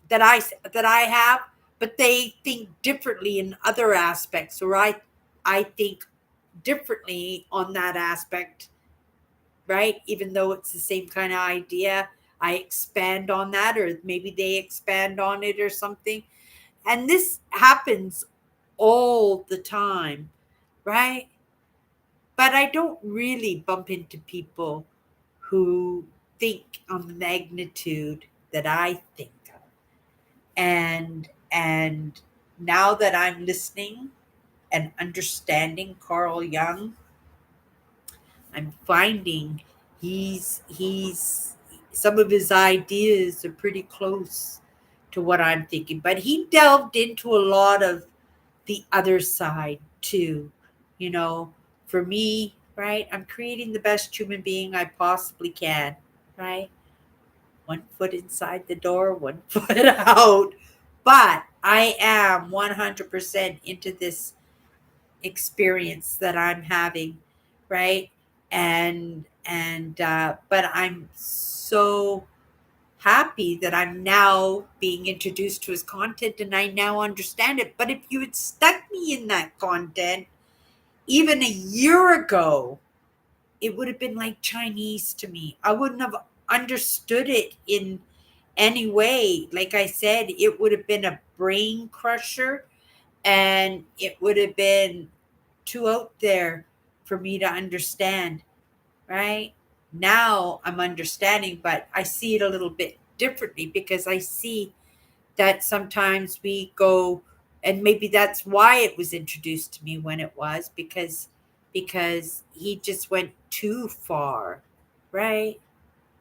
that I have, but they think differently in other aspects, or I think differently on that aspect, right? Even though it's the same kind of idea, I expand on that, or maybe they expand on it or something. And this happens all the time, right? But I don't really bump into people who think on the magnitude that I think of. And now that I'm listening and understanding Carl Jung, I'm finding he's some of his ideas are pretty close to what I'm thinking. But he delved into a lot of the other side too. You know, for me, right? I'm creating the best human being I possibly can, right? One foot inside the door, one foot out. But I am 100% into this experience that I'm having, right? But I'm so happy that I'm now being introduced to his content and I now understand it. But if you had stuck me in that content even a year ago, it would have been like Chinese to me. I wouldn't have understood it in any way. Like I said, it would have been a brain crusher, and it would have been too out there for me to understand, right? Now I'm understanding, but I see it a little bit differently, because I see that sometimes we go, and maybe that's why it was introduced to me when it was, because he just went too far, right?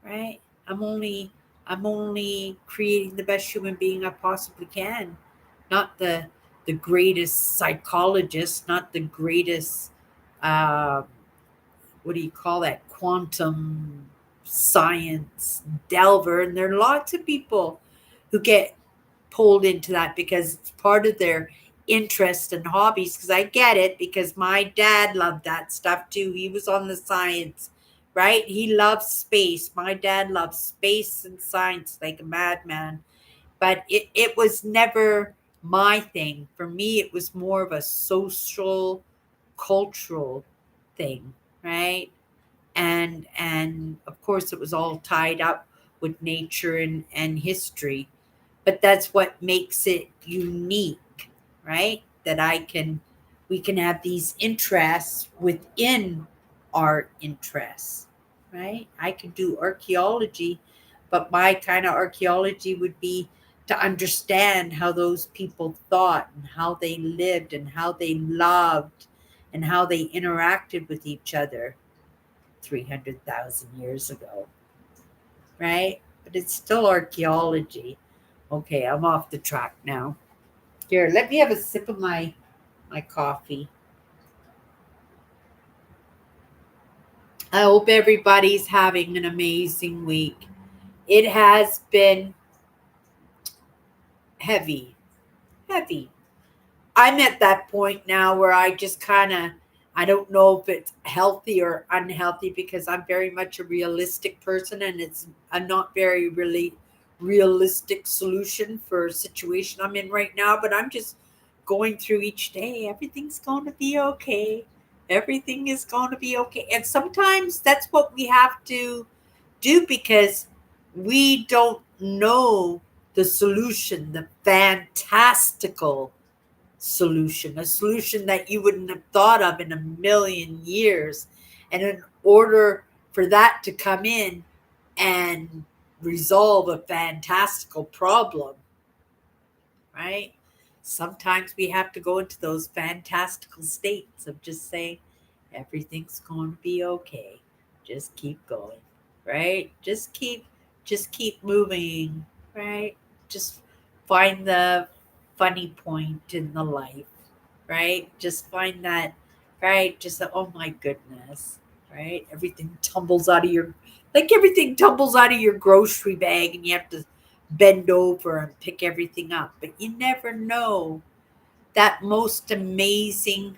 Right? I'm only creating the best human being I possibly can, not the the greatest psychologist, not the greatest, uh, what do you call that, quantum science delver. And there are lots of people who get pulled into that because it's part of their interest and hobbies. Because I get it, because my dad loved that stuff too. He was on the science, right? He loves space. My dad loves space and science like a madman. But it was never my thing. For me, it was more of a social, cultural thing, right? And of course it was all tied up with nature and history, but that's what makes it unique, right? That I can we can have these interests within our interests, right? I could do archaeology, but my kind of archaeology would be to understand how those people thought and how they lived and how they loved and how they interacted with each other 300,000 years ago, right? But it's still archaeology. Okay, I'm off the track now. Here, let me have a sip of my coffee. I hope everybody's having an amazing week. It has been heavy, heavy. I'm at that point now where I just kind of, I don't know if it's healthy or unhealthy, because I'm very much a realistic person, and it's a not very really realistic solution for a situation I'm in right now. But I'm just going through each day. Everything's going to be okay. Everything is going to be okay. And sometimes that's what we have to do, because we don't know the solution, the fantastical solution, a solution that you wouldn't have thought of in a million years. And in order for that to come in and resolve a fantastical problem, right? Sometimes we have to go into those fantastical states of just saying, everything's going to be okay. Just keep going, right? Just keep moving, right? Just find the funny point in the life, right? Just find that, right? Just oh my goodness, right? Everything tumbles out of your grocery bag, and you have to bend over and pick everything up. But you never know that most amazing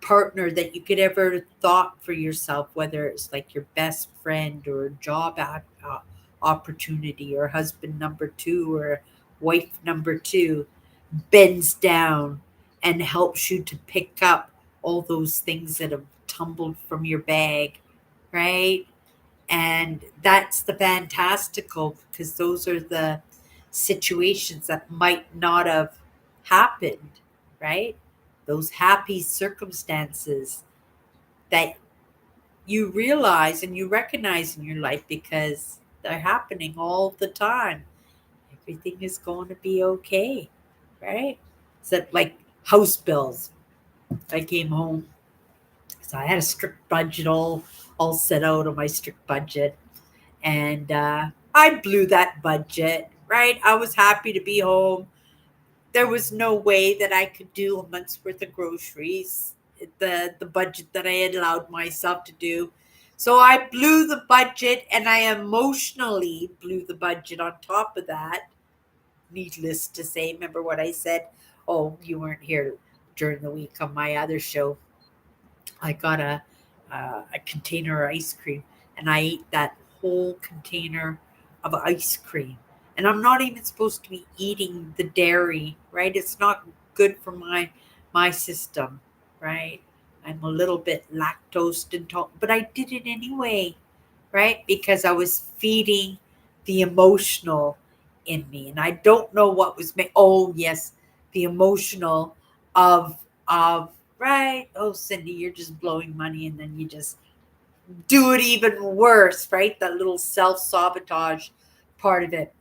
partner that you could ever thought for yourself, whether it's like your best friend or a job opportunity or husband number two or wife number two, bends down and helps you to pick up all those things that have tumbled from your bag, right? And that's the fantastical, because those are the situations that might not have happened, right? Those happy circumstances that you realize and you recognize in your life because they're happening all the time. Everything is going to be okay, right? So, like house bills, I came home, so I had a strict budget, all set out on my strict budget, and I blew that budget. Right, I was happy to be home. There was no way that I could do a month's worth of groceries, the budget that I had allowed myself to do. So I blew the budget, and I emotionally blew the budget on top of that. Needless to say, remember what I said? Oh, you weren't here during the week on my other show. I got a container of ice cream, and I ate that whole container of ice cream. And I'm not even supposed to be eating the dairy, right? It's not good for my system, right? I'm a little bit lactose intolerant, but I did it anyway, right? Because I was feeding the emotional in me, and I don't know what was oh yes, the emotional of right. Oh, Cindy, you're just blowing money, and then you just do it even worse, right? That little self sabotage part of it.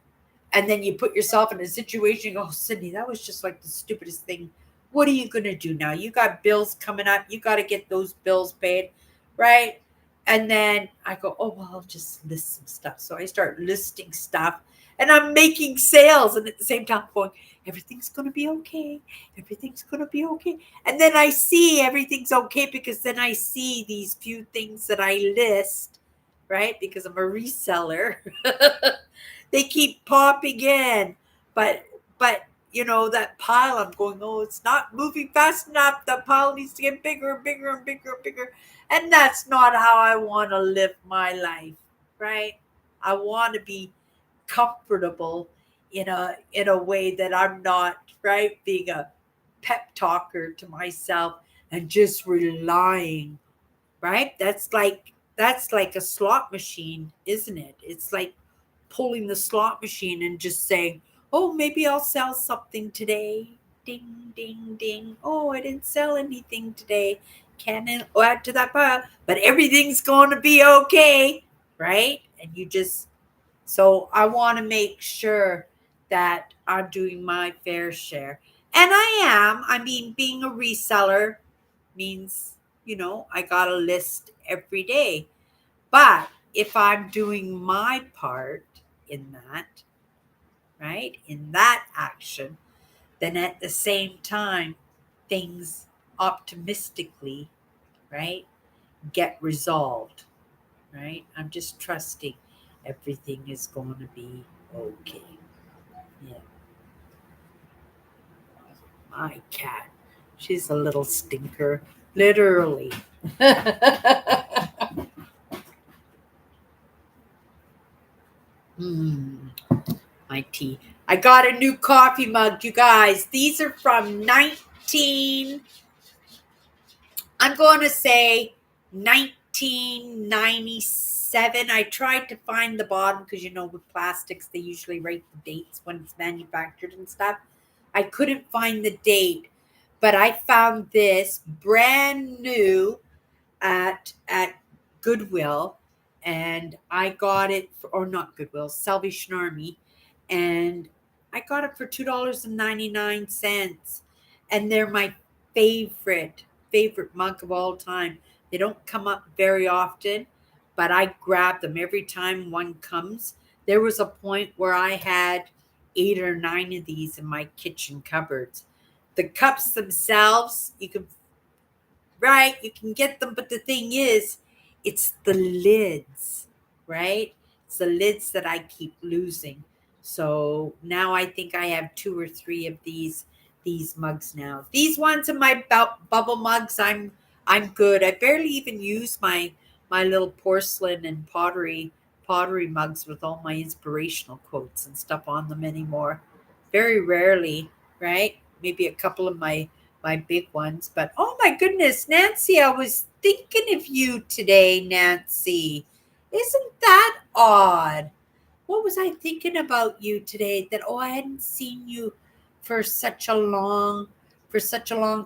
And then you put yourself in a situation, oh, Cindy, that was just like the stupidest thing. What are you going to do now? You got bills coming up. You got to get those bills paid, right? And then I go, oh, well, I'll just list some stuff. So I start listing stuff. and I'm making sales, and at the same time going, everything's going to be okay. Everything's going to be okay. And then I see everything's okay because then I see these few things that I list, right? Because I'm a reseller. They keep popping in. But that pile, I'm going, oh, it's not moving fast enough. The pile needs to get bigger and bigger and bigger and bigger. And that's not how I want to live my life, right? I want to be comfortable in a way that I'm not, right, being a pep talker to myself and just relying, right? That's like a slot machine, isn't it? It's like pulling the slot machine and just saying, "Oh, maybe I'll sell something today." Ding ding ding. "Oh, I didn't sell anything today. Can add to that pile, but everything's going to be okay." Right? And you just so I want to make sure that I'm doing my fair share. And I am. I mean, being a reseller means, I got a list every day. But if I'm doing my part in that, right, in that action, then at the same time, things optimistically, right, get resolved, right? I'm just trusting everything is going to be okay. Yeah, my cat. She's a little stinker, literally. Mm, my tea. I got a new coffee mug, you guys. These are from 19, I'm going to say 1997. I tried to find the bottom because, with plastics, they usually write the dates when it's manufactured and stuff. I couldn't find the date, but I found this brand new at Goodwill, and I got it or not Goodwill, Salvation Army, and I got it for $2.99, and they're my favorite mug of all time. They don't come up very often, but I grab them every time one comes. There was a point where I had 8 or 9 of these in my kitchen cupboards. The cups themselves, you can get them, but the thing is, it's the lids, right? It's the lids that I keep losing. So now I think I have 2 or 3 of these mugs now. These ones are my bubble mugs. I'm good. I barely even use my little porcelain and pottery mugs with all my inspirational quotes and stuff on them anymore. Very rarely, right? Maybe a couple of my big ones. But oh my goodness, Nancy, I was thinking of you today, Nancy. Isn't that odd? What was I thinking about you today? That I hadn't seen you for such a long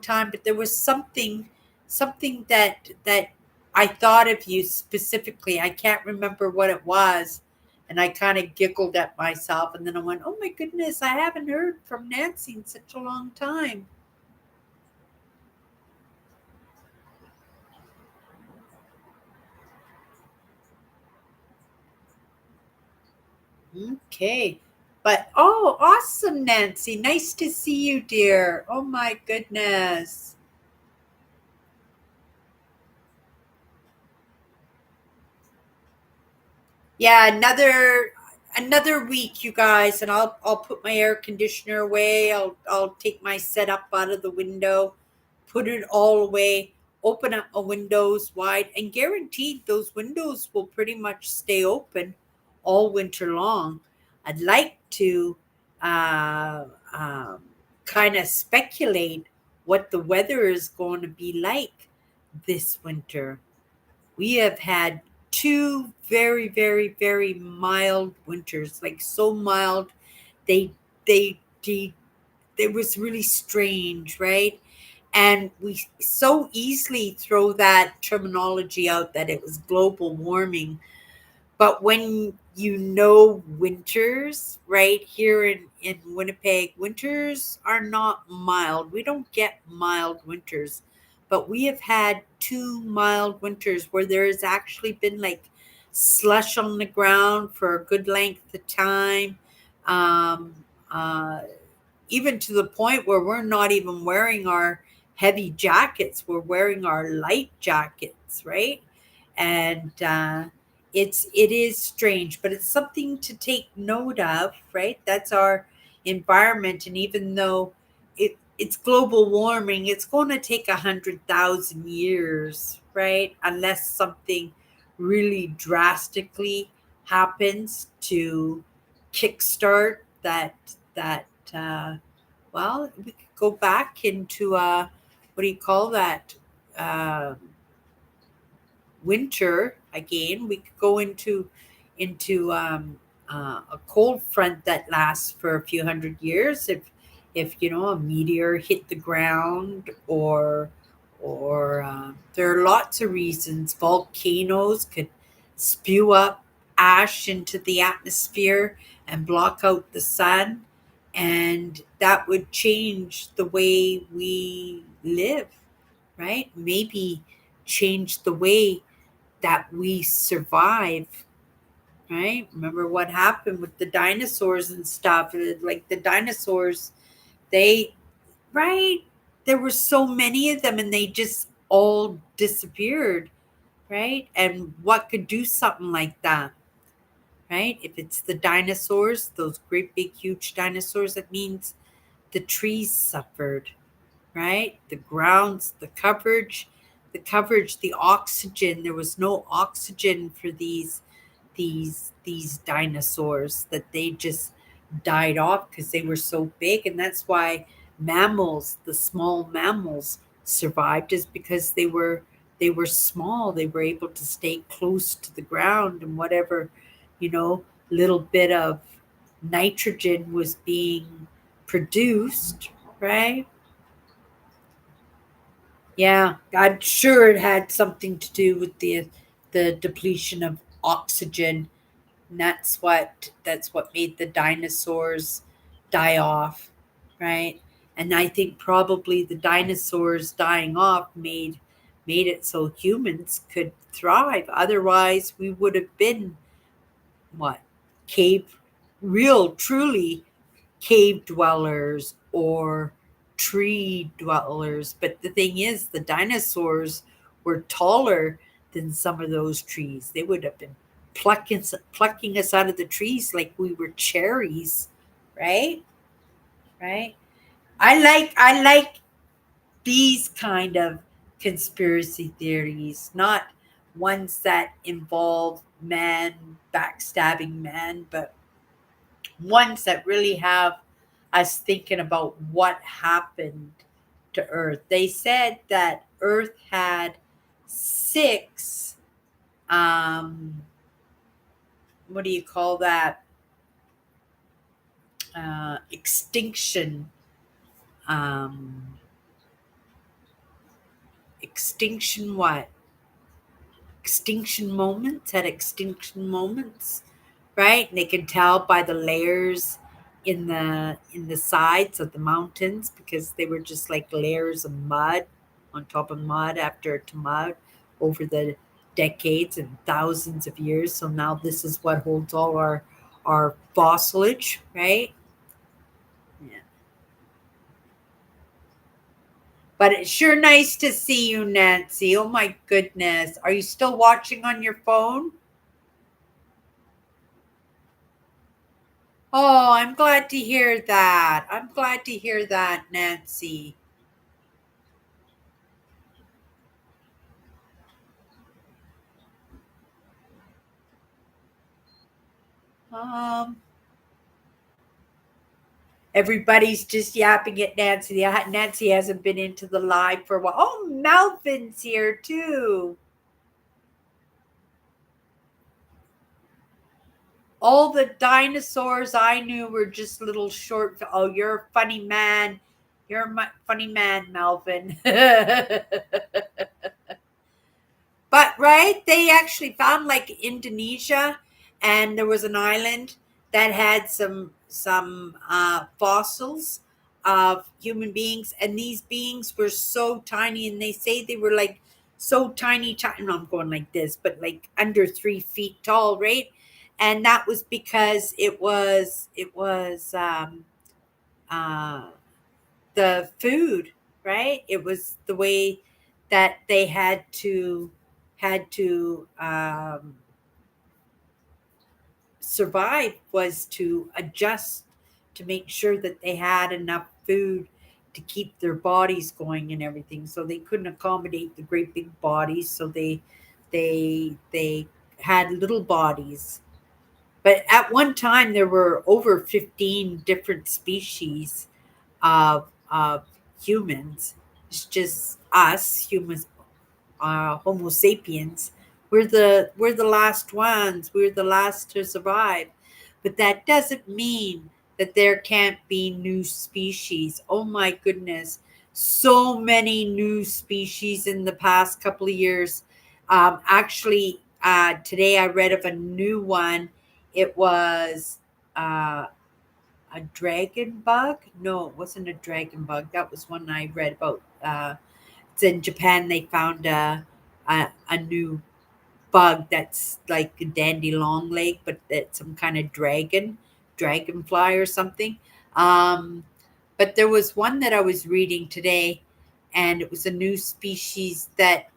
time, but there was something that I thought of you specifically. I can't remember what it was. And I kind of giggled at myself, and then I went, "Oh my goodness, I haven't heard from Nancy in such a long time." Okay. But awesome, Nancy. Nice to see you, dear. Oh my goodness. Yeah, another week, you guys, and I'll put my air conditioner away. I'll take my setup out of the window, put it all away, open up my windows wide, and guaranteed those windows will pretty much stay open all winter long. I'd like to uh, um, kind of speculate what the weather is going to be like this winter. We have had 2 very, very, very mild winters, like so mild they they it was really strange, right? And we so easily throw that terminology out that it was global warming, but when winters, right here in Winnipeg, winters are not mild. We don't get mild winters, but we have had 2 mild winters where there has actually been like slush on the ground for a good length of time. Um, uh, Even to the point where we're not even wearing our heavy jackets, we're wearing our light jackets, right? And it is strange, but it's something to take note of, right? That's our environment, and even though it's global warming, it's going to take 100,000 years, right? Unless something really drastically happens to kickstart that well, we could go back into what do you call that? Uh, Winter again. We could go into a cold front that lasts for a few hundred years if a meteor hit the ground or there are lots of reasons. Volcanoes could spew up ash into the atmosphere and block out the sun, and that would change the way we live, right? Maybe change the way that we survive, right? Remember what happened with the dinosaurs and stuff. Like the dinosaurs, they, right? There were so many of them and they just all disappeared, right? And what could do something like that, right? If it's the dinosaurs, those great big huge dinosaurs, that means the trees suffered, right? The grounds, the oxygen. There was no oxygen for these dinosaurs, that they just died off because they were so big, and that's why mammals, the small mammals, survived, is because they were small. They were able to stay close to the ground, and whatever you know little bit of nitrogen was being produced, right? Yeah, I'm sure it had something to do with the depletion of oxygen, and that's what made the dinosaurs die off, right? And I think probably the dinosaurs dying off made it so humans could thrive. Otherwise, we would have been what? Cave real truly cave dwellers or tree dwellers. But the thing is, the dinosaurs were taller than some of those trees. They would have been plucking us out of the trees like we were cherries, right? Right. I like these kind of conspiracy theories, not ones that involve man backstabbing man, but ones that really have us thinking about what happened to Earth. They said that Earth had six, um, what do you call that? Extinction, um, extinction what? Extinction moments, had extinction moments, right? And they can tell by the layers in the sides of the mountains, because they were just like layers of mud on top of mud after to mud over the decades and thousands of years. So now this is what holds all our fossilage, right? Yeah. But it's sure nice to see you, Nancy. Oh my goodness. Are you still watching on your phone? Oh, I'm glad to hear that. I'm glad to hear that, Nancy. Um, Everybody's just yapping at Nancy. Nancy hasn't been into the live for a while. Oh, Melvin's here too. All the dinosaurs I knew were just little short. Oh, you're a funny man. You're a funny man, Melvin. But right, they actually found like Indonesia, and there was an island that had some fossils of human beings, and these beings were so tiny, and they say they were like so tiny. No, I'm going like this, but like under 3 feet tall, right? and that was because it was uh, the food, right? It was the way that they had to survive, was to adjust to make sure that they had enough food to keep their bodies going and everything. So they couldn't accommodate the great big bodies, so they had little bodies. But at one time there were over 15 different species of humans. It's just us humans, Homo sapiens. We're the last ones. We're the last to survive. But that doesn't mean that there can't be new species. Oh my goodness, so many new species in the past couple of years. Actually, today I read of a new one. It was uh, a dragon bug. No, it wasn't a dragon bug. That was one I read about. It's in Japan. They found a new bug that's like a dandy long leg, but that's some kind of dragonfly or something. Um, but there was one that I was reading today, and it was a new species that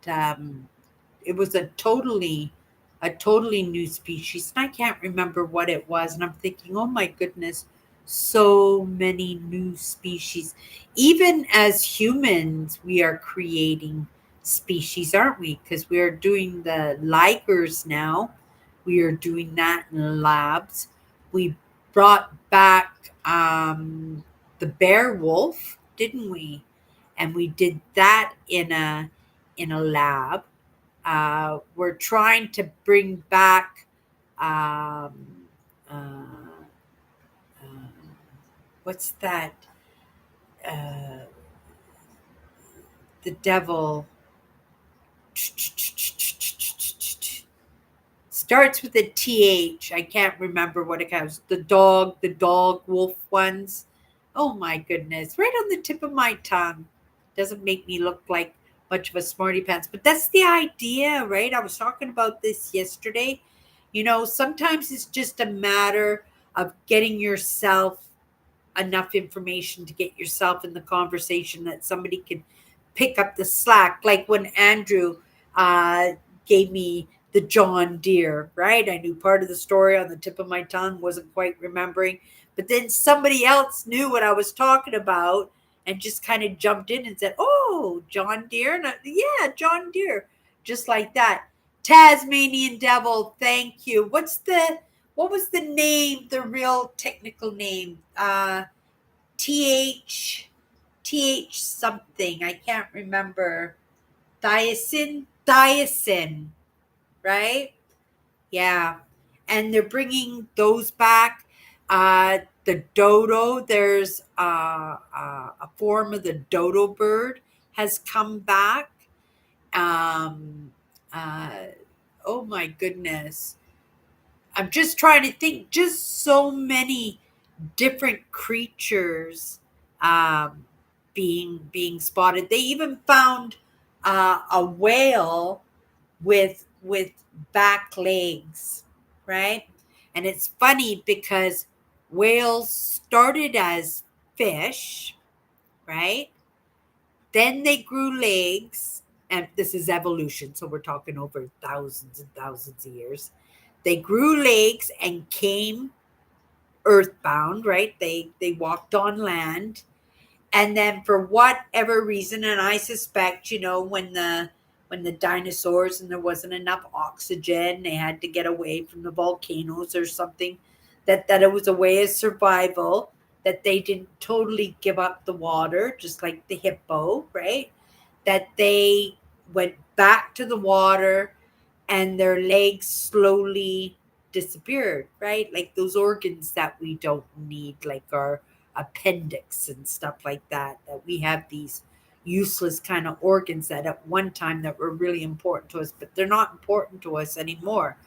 it was a totally new species, and I can't remember what it was. And I'm thinking, oh my goodness, so many new species. Even as humans, we are creating species, aren't we? Because we are doing the ligers now. We are doing that in the labs. We brought back the bear wolf, didn't we? And we did that in a lab. We're trying to bring back um, uh, uh, what's that? Uh, the devil starts with a TH. I can't remember what it has. The dog wolf ones. Oh my goodness, right on the tip of my tongue. Doesn't make me look like much of a smarty pants, but that's the idea, right? I was talking about this yesterday. Sometimes it's just a matter of getting yourself enough information to get yourself in the conversation that somebody can pick up the slack. Like when Andrew uh, gave me the John Deere, right? I knew part of the story on the tip of my tongue, wasn't quite remembering. But then somebody else knew what I was talking about and just kind of jumped in and said, "Oh, John Deere." And yeah, John Deere. Just like that. Tasmanian devil, thank you. What was the name, the real technical name? TH TH something. I can't remember. Thiacin, right? Yeah. And they're bringing those back. The dodo, there's a form of the dodo bird has come back. Um, uh, oh my goodness. I'm just trying to think, just so many different creatures um, being spotted. They even found a whale with back legs, right? And it's funny because whales started as fish, right? Then they grew legs, and this is evolution, so we're talking over thousands and thousands of years. They grew legs and came earthbound, right? They walked on land, and then for whatever reason, and I suspect, when the dinosaurs and there wasn't enough oxygen, they had to get away from the volcanoes or something. That it was a way of survival. That they didn't totally give up the water, just like the hippo, right? That they went back to the water and their legs slowly disappeared, right? Like those organs that we don't need, like our appendix and stuff like that, that we have these useless kind of organs that at one time that were really important to us, but they're not important to us anymore,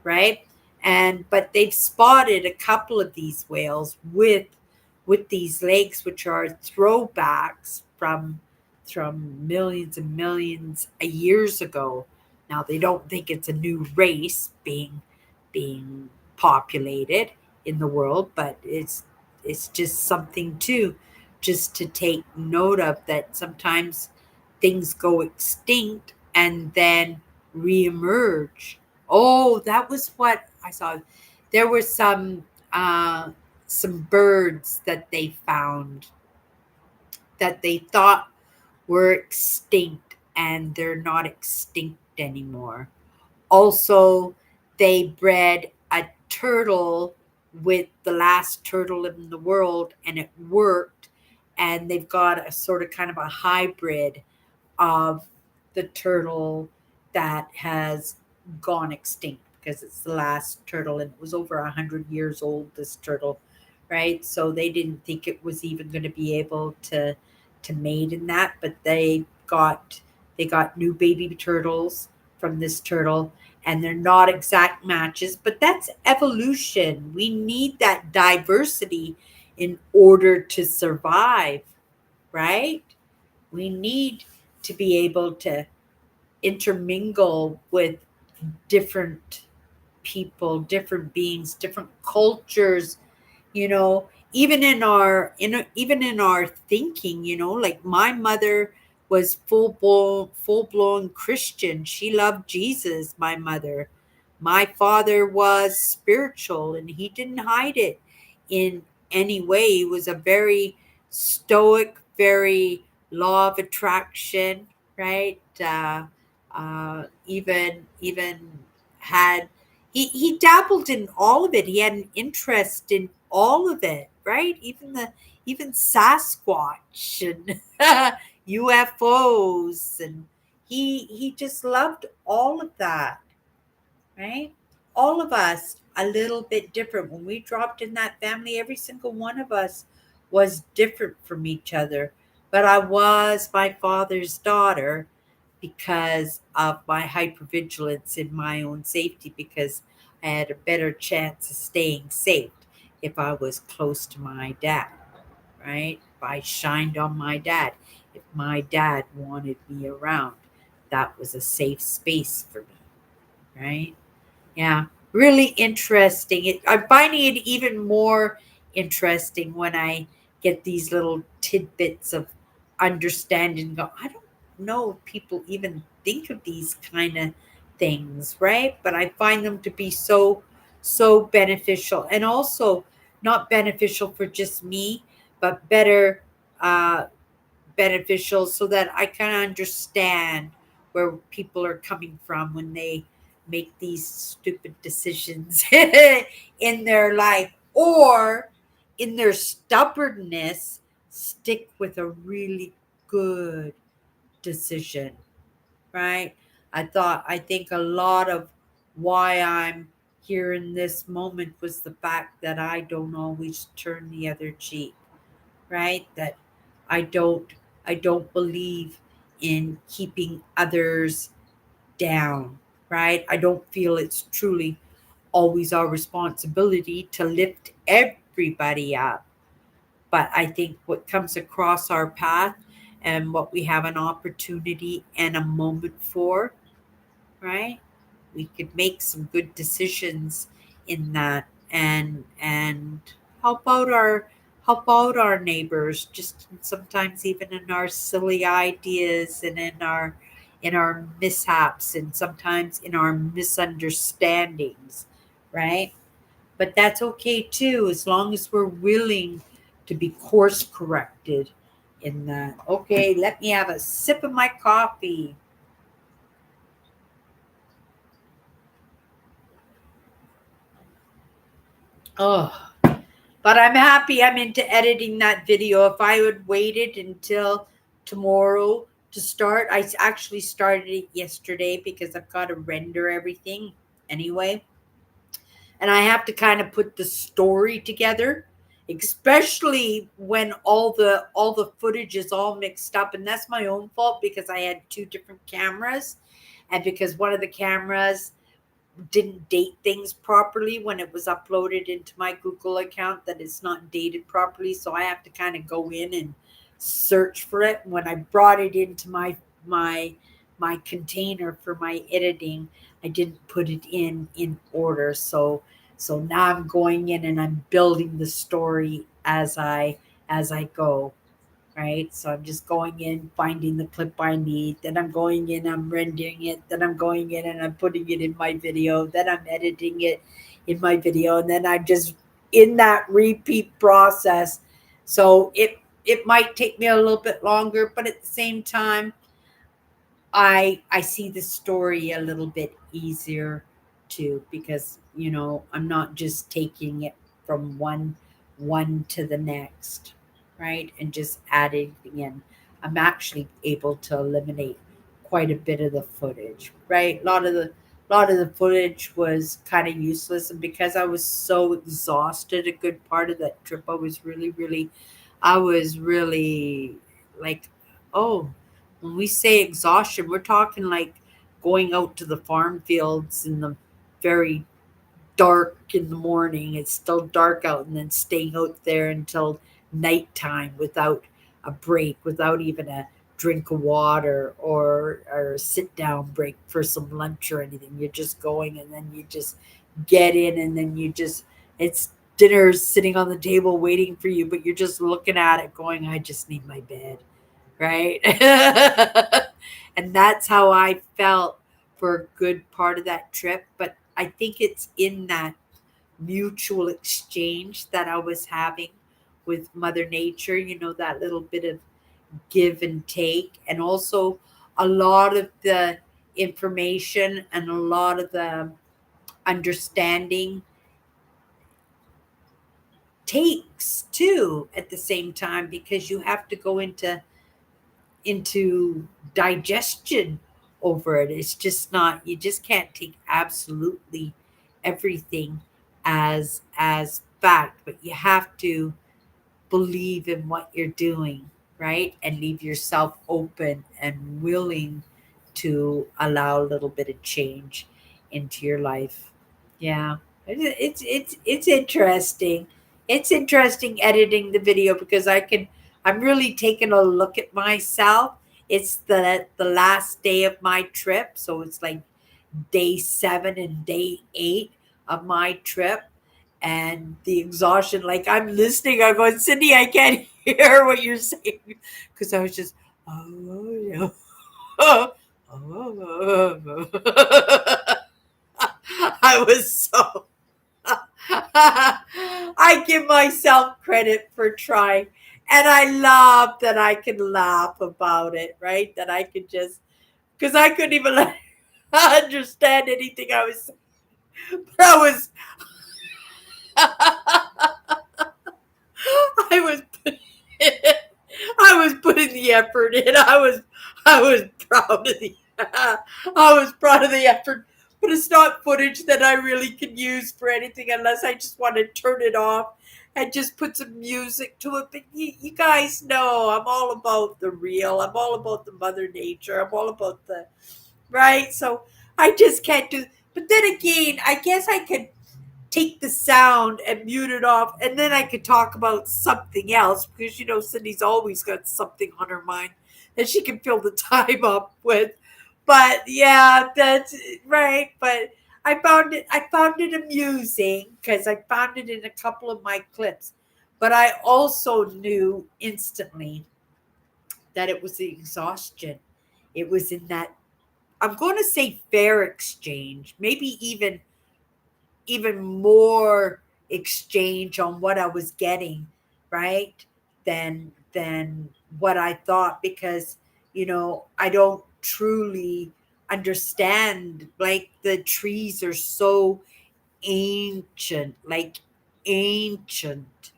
right? And but they've spotted a couple of these whales with these legs, which are throwbacks from millions and millions of years ago. Now they don't think it's a new race being populated in the world, but it's just something too, just to take note of, that sometimes things go extinct and then reemerge. Oh, that was what I saw. There were some birds that they found that they thought were extinct, and they're not extinct anymore. Also, they bred a turtle with the last turtle in the world, and it worked. And they've got a sort of kind of a hybrid of the turtle that has gone extinct, because it's the last turtle, and it was over 100 years old, this turtle, right? So they didn't think it was even going to be able to mate in that, but they got new baby turtles from this turtle, and they're not exact matches, but that's evolution. We need that diversity in order to survive, right? We need to be able to intermingle with different people, different beings, different cultures, even even in our thinking, like my mother was full blown Christian. She loved Jesus, my mother. My father was spiritual, and he didn't hide it in any way. He was a very stoic, very law of attraction, right? Even had he dabbled in all of it. He had an interest in all of it, right? Even Sasquatch and UFOs, and he just loved all of that, right? All of us a little bit different. When we dropped in that family, every single one of us was different from each other. But I was my father's daughter because of my hypervigilance in my own safety, because I had a better chance of staying safe if I was close to my dad, right? If I shined on my dad, if my dad wanted me around, that was a safe space for me, right? Yeah, really interesting. I'm finding it even more interesting when I get these little tidbits of understanding. Go, I don't know if people even think of these kind of things, right? But I find them to be so beneficial, and also not beneficial for just me, but uh, beneficial so that I kind of understand where people are coming from when they make these stupid decisions in their life, or in their stubbornness stick with a really good decision, right? I think a lot of why I'm here in this moment was the fact that I don't always turn the other cheek, right? That I don't I don't believe in keeping others down, right? I don't feel it's truly always our responsibility to lift everybody up. But I think what comes across our path, and what we have an opportunity and a moment for, right? We could make some good decisions in that, and help out our help out our neighbors, just sometimes even in our silly ideas, and in our mishaps, and sometimes in our misunderstandings, right? But that's okay too, as long as we're willing to be course corrected in that. Okay, let me have a sip of my coffee. Oh, but I'm happy I'm into editing that video. If I had waited until tomorrow to start, actually started it yesterday because I've got to render everything anyway. And I have to kind of put the story together, especially when all the footage is all mixed up. And that's my own fault, because I had two different cameras, and because one of the cameras didn't date things properly when it was uploaded into my Google account, that it's not dated properly. So I have to kind of go in and search for it. When I brought it into my my container for my editing, I didn't put it in order. So now I'm going in and I'm building the story as I go, right? So I'm just going in, finding the clip I need, then I'm going in, I'm rendering it, then I'm going in and I'm putting it in my video, then I'm editing it in my video, and then I'm just in that repeat process. So it might take me a little bit longer, but at the same time, I see the story a little bit easier too, because I'm not just taking it from one to the next, right? And just adding in. I'm actually able to eliminate quite a bit of the footage, right? A lot of the footage was kind of useless, and because I was so exhausted a good part of that trip, I was really like, oh, when we say exhaustion, we're talking like going out to the farm fields in the very dark in the morning. It's still dark out, and then staying out there until nighttime without a break, without even a drink of water or a sit down break for some lunch or anything. You're just going, and then you just get in, and then it's dinner sitting on the table waiting for you, but you're just looking at it going, I just need my bed, right? And that's how I felt for a good part of that trip. But I think it's in that mutual exchange that I was having with Mother Nature, that little bit of give and take, and also a lot of the information and a lot of the understanding takes too at the same time, because you have to go into digestion over it. It's just not, you just can't take absolutely everything as fact, but you have to believe in what you're doing, right? And leave yourself open and willing to allow a little bit of change into your life. Yeah. It's interesting. It's interesting editing the video, because I'm really taking a look at myself. It's the last day of my trip, so it's like day 7 and day 8 of my trip, and the exhaustion. Like, I'm listening, I'm going, Cindy, I can't hear what you're saying, because I was just, oh, yeah. I was so I give myself credit for trying. And I love that I can laugh about it, right? That I could just, because I couldn't even understand anything I was saying. But I was, I was putting the effort in. I was proud of the, I was proud of the effort. But it's not footage that I really can use for anything, unless I just want to turn it off and just put some music to it. But you guys know I'm all about the real. I'm all about the Mother Nature. I'm all about the, right. So I just can't do. But then again, I guess I could take the sound and mute it off, and then I could talk about something else, because Cindy's always got something on her mind that she can fill the time up with. But yeah, that's right. But I found it amusing, because I found it in a couple of my clips. But I also knew instantly that it was the exhaustion. It was in that, I'm going to say, fair exchange, maybe even more exchange on what I was getting, right? Than what I thought, because I don't truly understand, like, the trees are so ancient, like ancient.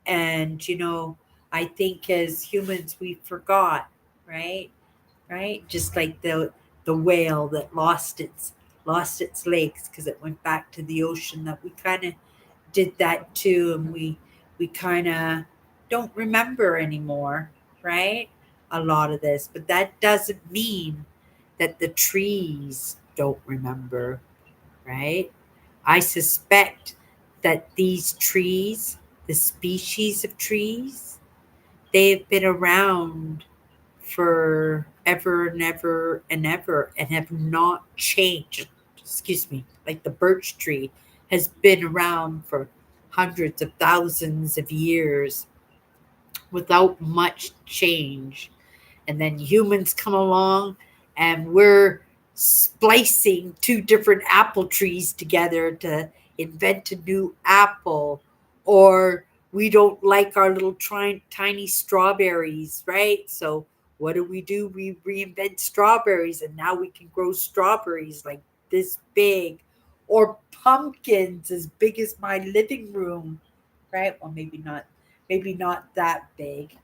And I think as humans we forgot, right? Right? Just like the whale that lost its legs because it went back to the ocean, that we kind of did that too, and we kind of don't remember anymore, right? A lot of this, but that doesn't mean that the trees don't remember, right? I suspect that these trees, the species of trees, they've been around for ever and ever and ever and have not changed. Excuse me, like the birch tree has been around for hundreds of thousands of years without much change. And then humans come along and we're splicing two different apple trees together to invent a new apple, or we don't like our little tiny strawberries, right? So what do? We reinvent strawberries, and now we can grow strawberries like this big, or pumpkins as big as my living room, right? Well, maybe not that big,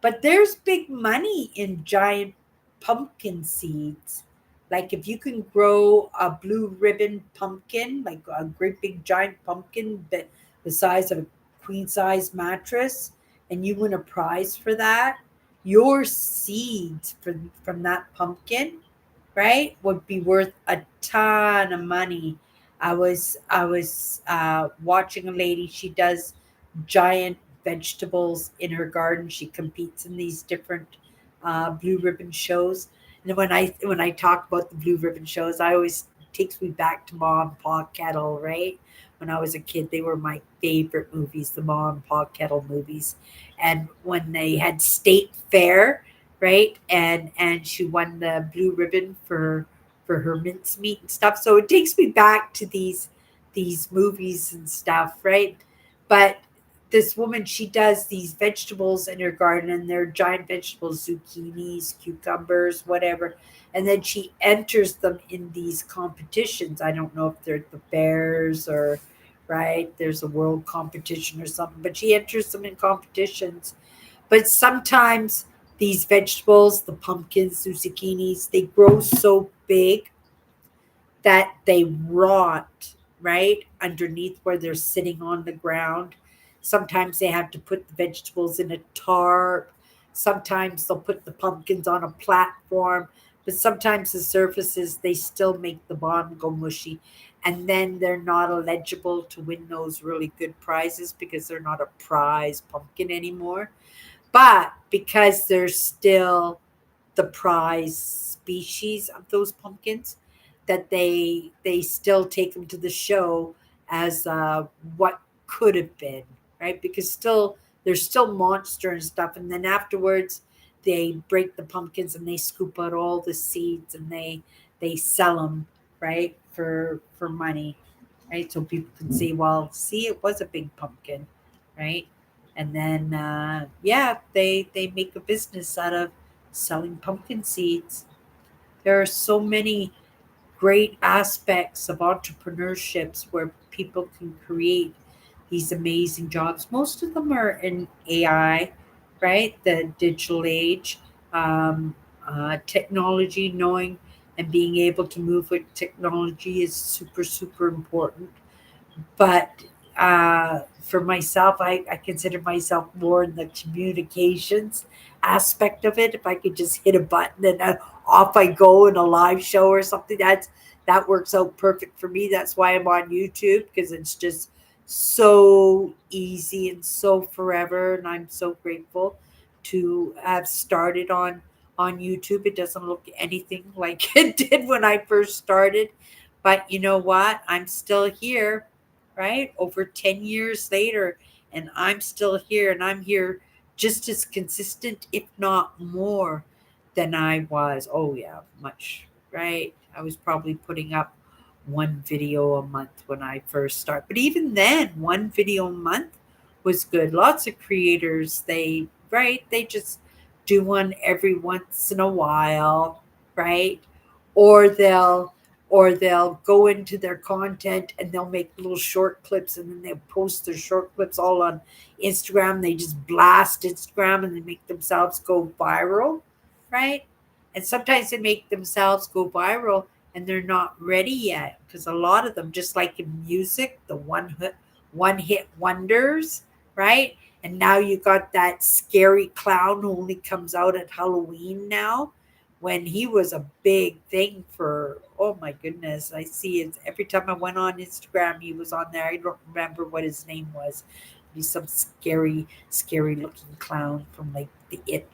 but there's big money in giant pumpkin seeds. Like if you can grow a blue ribbon pumpkin, like a great big giant pumpkin that the size of a queen size mattress, and you win a prize for that, your seeds from that pumpkin, right, would be worth a ton of money. I was watching a lady. She does giant vegetables in her garden. She competes in these different blue ribbon shows. And when I talk about the blue ribbon shows, I always takes me back to Ma and Pa Kettle, right? When I was a kid, they were my favorite movies, the Ma and Pa Kettle movies. And when they had State Fair, right, and she won the blue ribbon for her mincemeat and stuff. So it takes me back to these movies and stuff, right? But this woman, she does these vegetables in her garden, and they're giant vegetables, zucchinis, cucumbers, whatever. And then she enters them in these competitions. I don't know if they're the bears or, right, there's a world competition or something, but she enters them in competitions. But sometimes these vegetables, the pumpkins, the zucchinis, they grow so big that they rot, right, underneath where they're sitting on the ground. Sometimes they have to put the vegetables in a tarp. Sometimes they'll put the pumpkins on a platform. But sometimes the surfaces, they still make the bottom go mushy. And then they're not eligible to win those really good prizes because they're not a prize pumpkin anymore. But because they're still the prize species of those pumpkins, that they still take them to the show as what could have been, right? Because still there's still monster and stuff, and then afterwards they break the pumpkins and they scoop out all the seeds and they sell them, right, for money, right? So people can see, well, see, it was a big pumpkin, right? And then yeah, they make a business out of selling pumpkin seeds. There are so many great aspects of entrepreneurships where people can create these amazing jobs. Most of them are in AI, right? The digital age, technology, knowing and being able to move with technology is super, super important. But for myself, I consider myself more in the communications aspect of it. If I could just hit a button and off I go in a live show or something, that works out perfect for me. That's why I'm on YouTube, because it's just so easy and so forever, and I'm so grateful to have started on YouTube. It doesn't look anything like it did when I first started, but you know what? I'm still here, right? Over 10 years later, and I'm still here, and I'm here just as consistent, if not more, than I was. Oh, yeah, much, right? I was probably putting up one video a month when I first started. But even then, one video a month was good. Lots of creators, right, they just do one every once in a while, right? Or they'll go into their content and they'll make little short clips, and then they'll post their short clips all on Instagram. They just blast Instagram and they make themselves go viral, right? And sometimes they make themselves go viral and they're not ready yet, because a lot of them, just like in music, the one hit wonders, right? And now you got that scary clown who only comes out at Halloween now, when he was a big thing for, oh my goodness, I see it every time I went on Instagram. He was on there. I don't remember what his name was. He's some scary looking clown from like the It.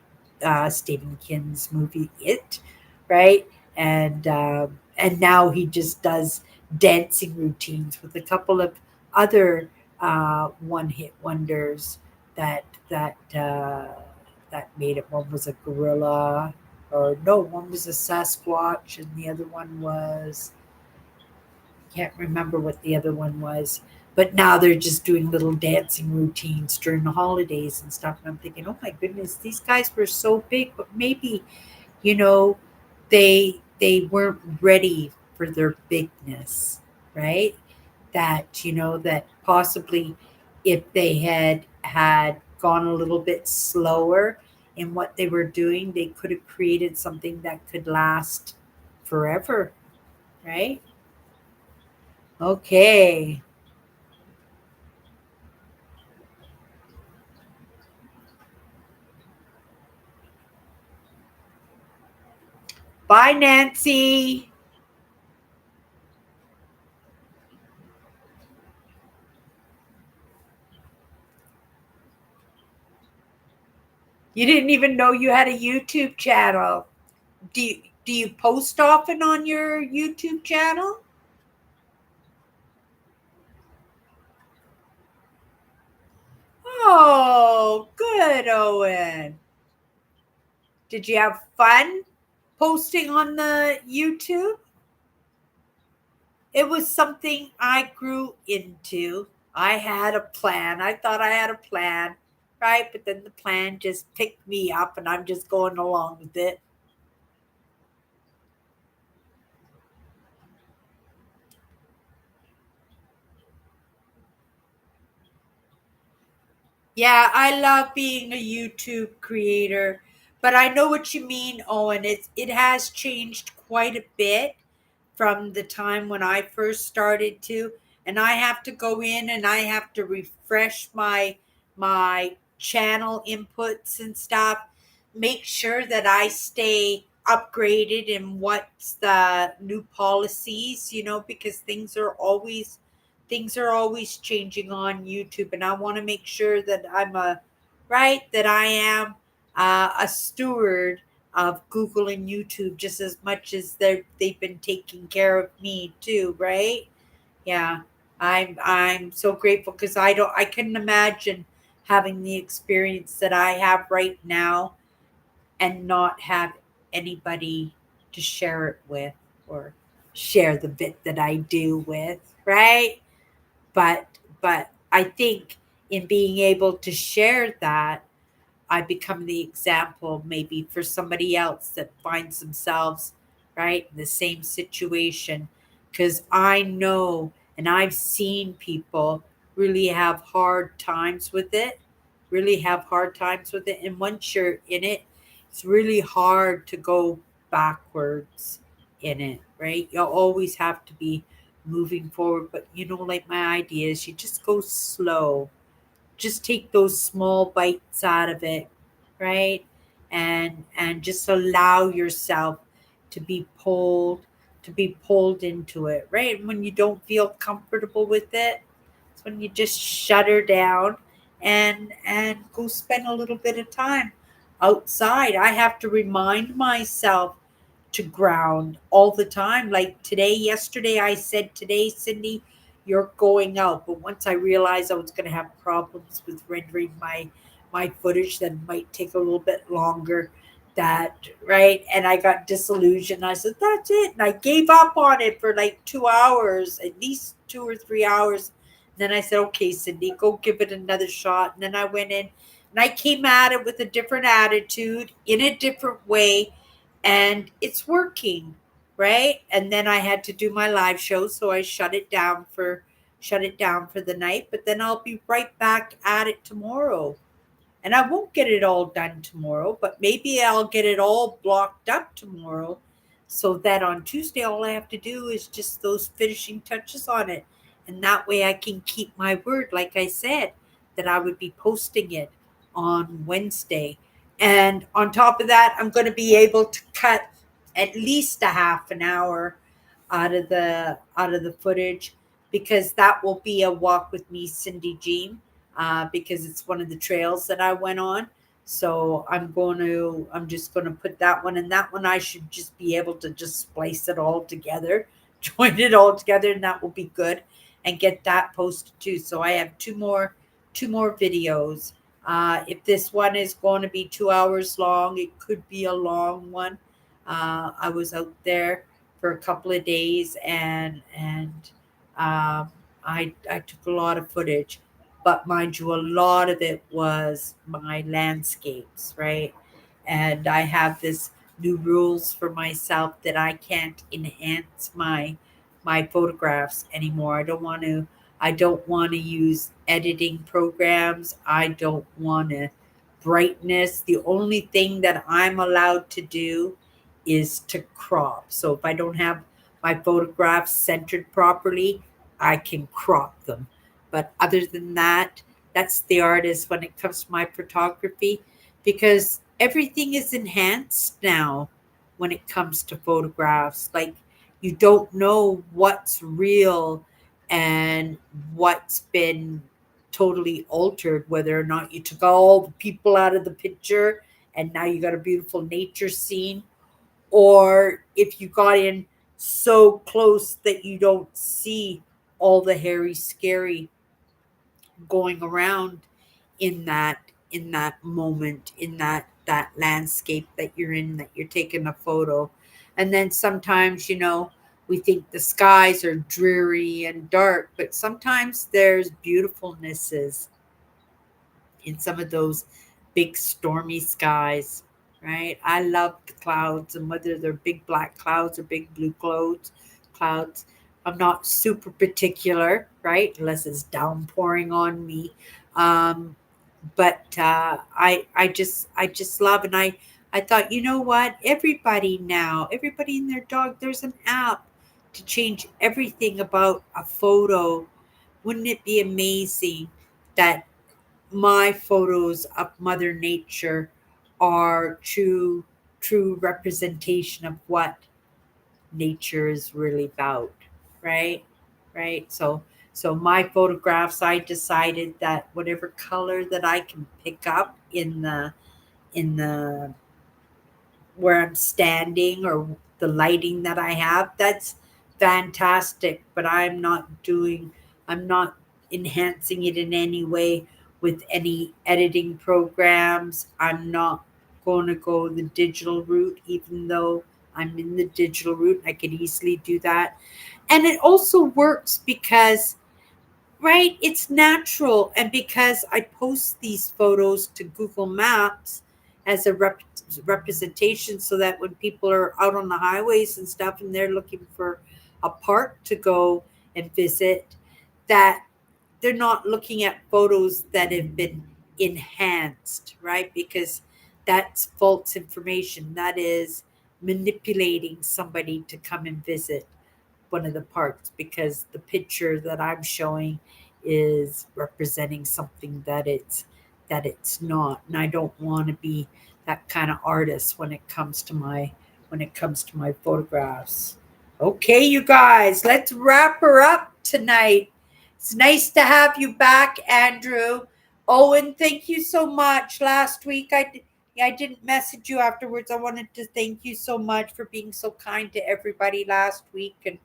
Stephen King's movie It, right? And now he just does dancing routines with a couple of other one hit wonders that that uh, that made it. One was a gorilla, or no, one was a Sasquatch, and the other one was, can't remember what the other one was. But now they're just doing little dancing routines during the holidays and stuff. And I'm thinking, oh my goodness, these guys were so big, but maybe, you know, they weren't ready for their bigness, right? That, that possibly if they had gone a little bit slower in what they were doing, they could have created something that could last forever, right? Okay. Bye, Nancy. You didn't even know you had a YouTube channel. Do you post often on your YouTube channel? Oh, good, Owen. Did you have fun posting on the YouTube? It was something I grew into. I had a plan. I thought I had a plan, right? But then the plan just picked me up and I'm just going along with it. Yeah, I love being a YouTube creator, but I know what you mean, Owen. It has changed quite a bit from the time when I first started to, and I have to go in and I have to refresh my channel inputs and stuff, make sure that I stay upgraded in what's the new policies, because things are always changing on YouTube, and I want to make sure that that I am a steward of Google and YouTube just as much as they've been taking care of me too, right? Yeah, I'm so grateful because I couldn't imagine having the experience that I have right now and not have anybody to share it with, or share the bit that I do with, right? But I think in being able to share that, I become the example maybe for somebody else that finds themselves right in the same situation, because I know and I've seen people really have hard times with it, and once you're in it, it's really hard to go backwards in it, right? You'll always have to be moving forward, but like my idea is you just go slow, just take those small bites out of it, right? And just allow yourself to be pulled into it, right? When you don't feel comfortable with it, it's when you just shut her down and go spend a little bit of time outside. I have to remind myself to ground all the time. Like yesterday, I said, today, Cindy, you're going out. But once I realized I was going to have problems with rendering my footage, that might take a little bit longer. That right, and I got disillusioned. I said, "That's it," and I gave up on it for like 2 hours, at least 2 or 3 hours. Then I said, "Okay, Cindy, go give it another shot." And then I went in and I came at it with a different attitude, in a different way, and it's working, right? And then I had to do my live show, so I shut it down for the night, but then I'll be right back at it tomorrow. And I won't get it all done tomorrow, but maybe I'll get it all blocked up tomorrow, so that on Tuesday all I have to do is just those finishing touches on it. And that way I can keep my word, like I said, that I would be posting it on Wednesday. And on top of that, I'm going to be able to cut at least a half an hour out of the footage, because that will be a walk with me, Cindy Jean, because it's one of the trails that I went on. So I'm just going to put that one, and that one I should just be able to just splice it all together, join it all together, and that will be good, and get that posted too. So I have two more videos. If this one is going to be 2 hours long, it could be a long one. I was out there for a couple of days, and I took a lot of footage, but mind you, a lot of it was my landscapes, right? And I have this new rules for myself that I can't enhance my photographs anymore. I don't want to use editing programs. I don't want to brightness. The only thing that I'm allowed to do is to crop. So if I don't have my photographs centered properly, I can crop them. But other than that, that's the artist when it comes to my photography, because everything is enhanced now when it comes to photographs. Like, you don't know what's real and what's been totally altered, whether or not you took all the people out of the picture and now you got a beautiful nature scene, or if you got in so close that you don't see all the hairy scary going around in that moment, in that landscape that you're in, that you're taking a photo. And then sometimes, we think the skies are dreary and dark, but sometimes there's beautifulnesses in some of those big stormy skies, right? I love the clouds, and whether they're big black clouds or big blue clouds. I'm not super particular, right? Unless it's downpouring on me. Um, but I just love, and I thought, you know what? Everybody and their dog, there's an app to change everything about a photo. Wouldn't it be amazing that my photos of Mother Nature are true representation of what nature is really about, right? Right. So my photographs, I decided that whatever color that I can pick up in the where I'm standing, or the lighting that I have, that's fantastic. But I'm not enhancing it in any way with any editing programs. I'm not going to go the digital route, even though I'm in the digital route. I could easily do that. And it also works because, right, it's natural. And because I post these photos to Google Maps as a representation, so that when people are out on the highways and stuff and they're looking for a park to go and visit, that they're not looking at photos that have been enhanced, right? Because that's false information. That is manipulating somebody to come and visit one of the parks, because the picture that I'm showing is representing something that it's not. And I don't want to be that kind of artist when it comes to my photographs. Okay, you guys, let's wrap her up tonight. It's nice to have you back, Andrew. Owen, thank you so much. Last week I didn't message you afterwards. I wanted to thank you so much for being so kind to everybody last week and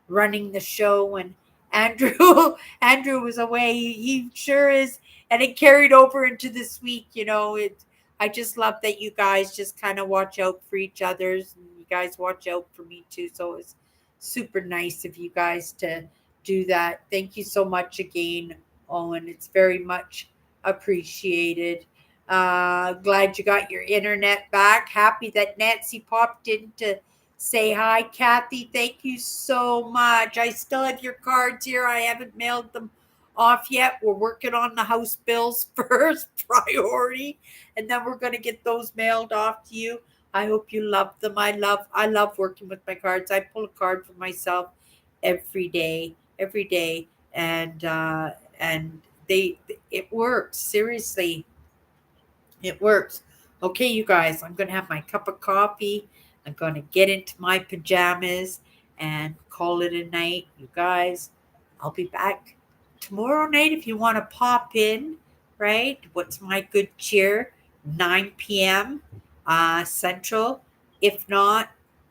running the show. And Andrew Andrew was away. He sure is, and it carried over into this week. I just love that you guys just kind of watch out for each other's, and you guys watch out for me too. So it's super nice of you guys to do that. Thank you so much again, Owen. It's very much appreciated. Glad you got your internet back. Happy that Nancy popped in to say hi. Kathy, thank you so much. I still have your cards here. I haven't mailed them off yet. We're working on the house bills first, priority, and then we're going to get those mailed off to you. I hope you love them. I love working with my cards. I pull a card for myself every day, and they it works. Seriously, it works. Okay, you guys, I'm going to have my cup of coffee. I'm going to get into my pajamas and call it a night. You guys, I'll be back tomorrow night if you want to pop in, right? What's my good cheer? 9 p.m. Central. If not,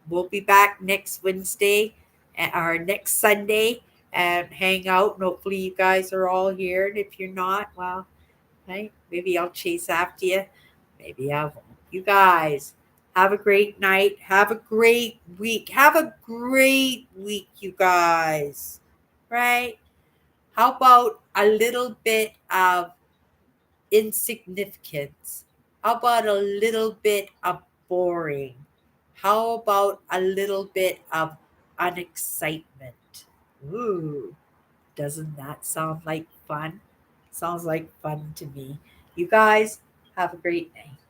we'll be back next Wednesday or next Sunday and hang out. And hopefully, you guys are all here. And if you're not, well, hey, maybe I'll chase after you. Maybe I won't. You guys, have a great night. Have a great week. Have a great week, you guys. Right? How about a little bit of insignificance? How about a little bit of boring? How about a little bit of unexcitement? Ooh, doesn't that sound like fun? Sounds like fun to me. You guys have a great night.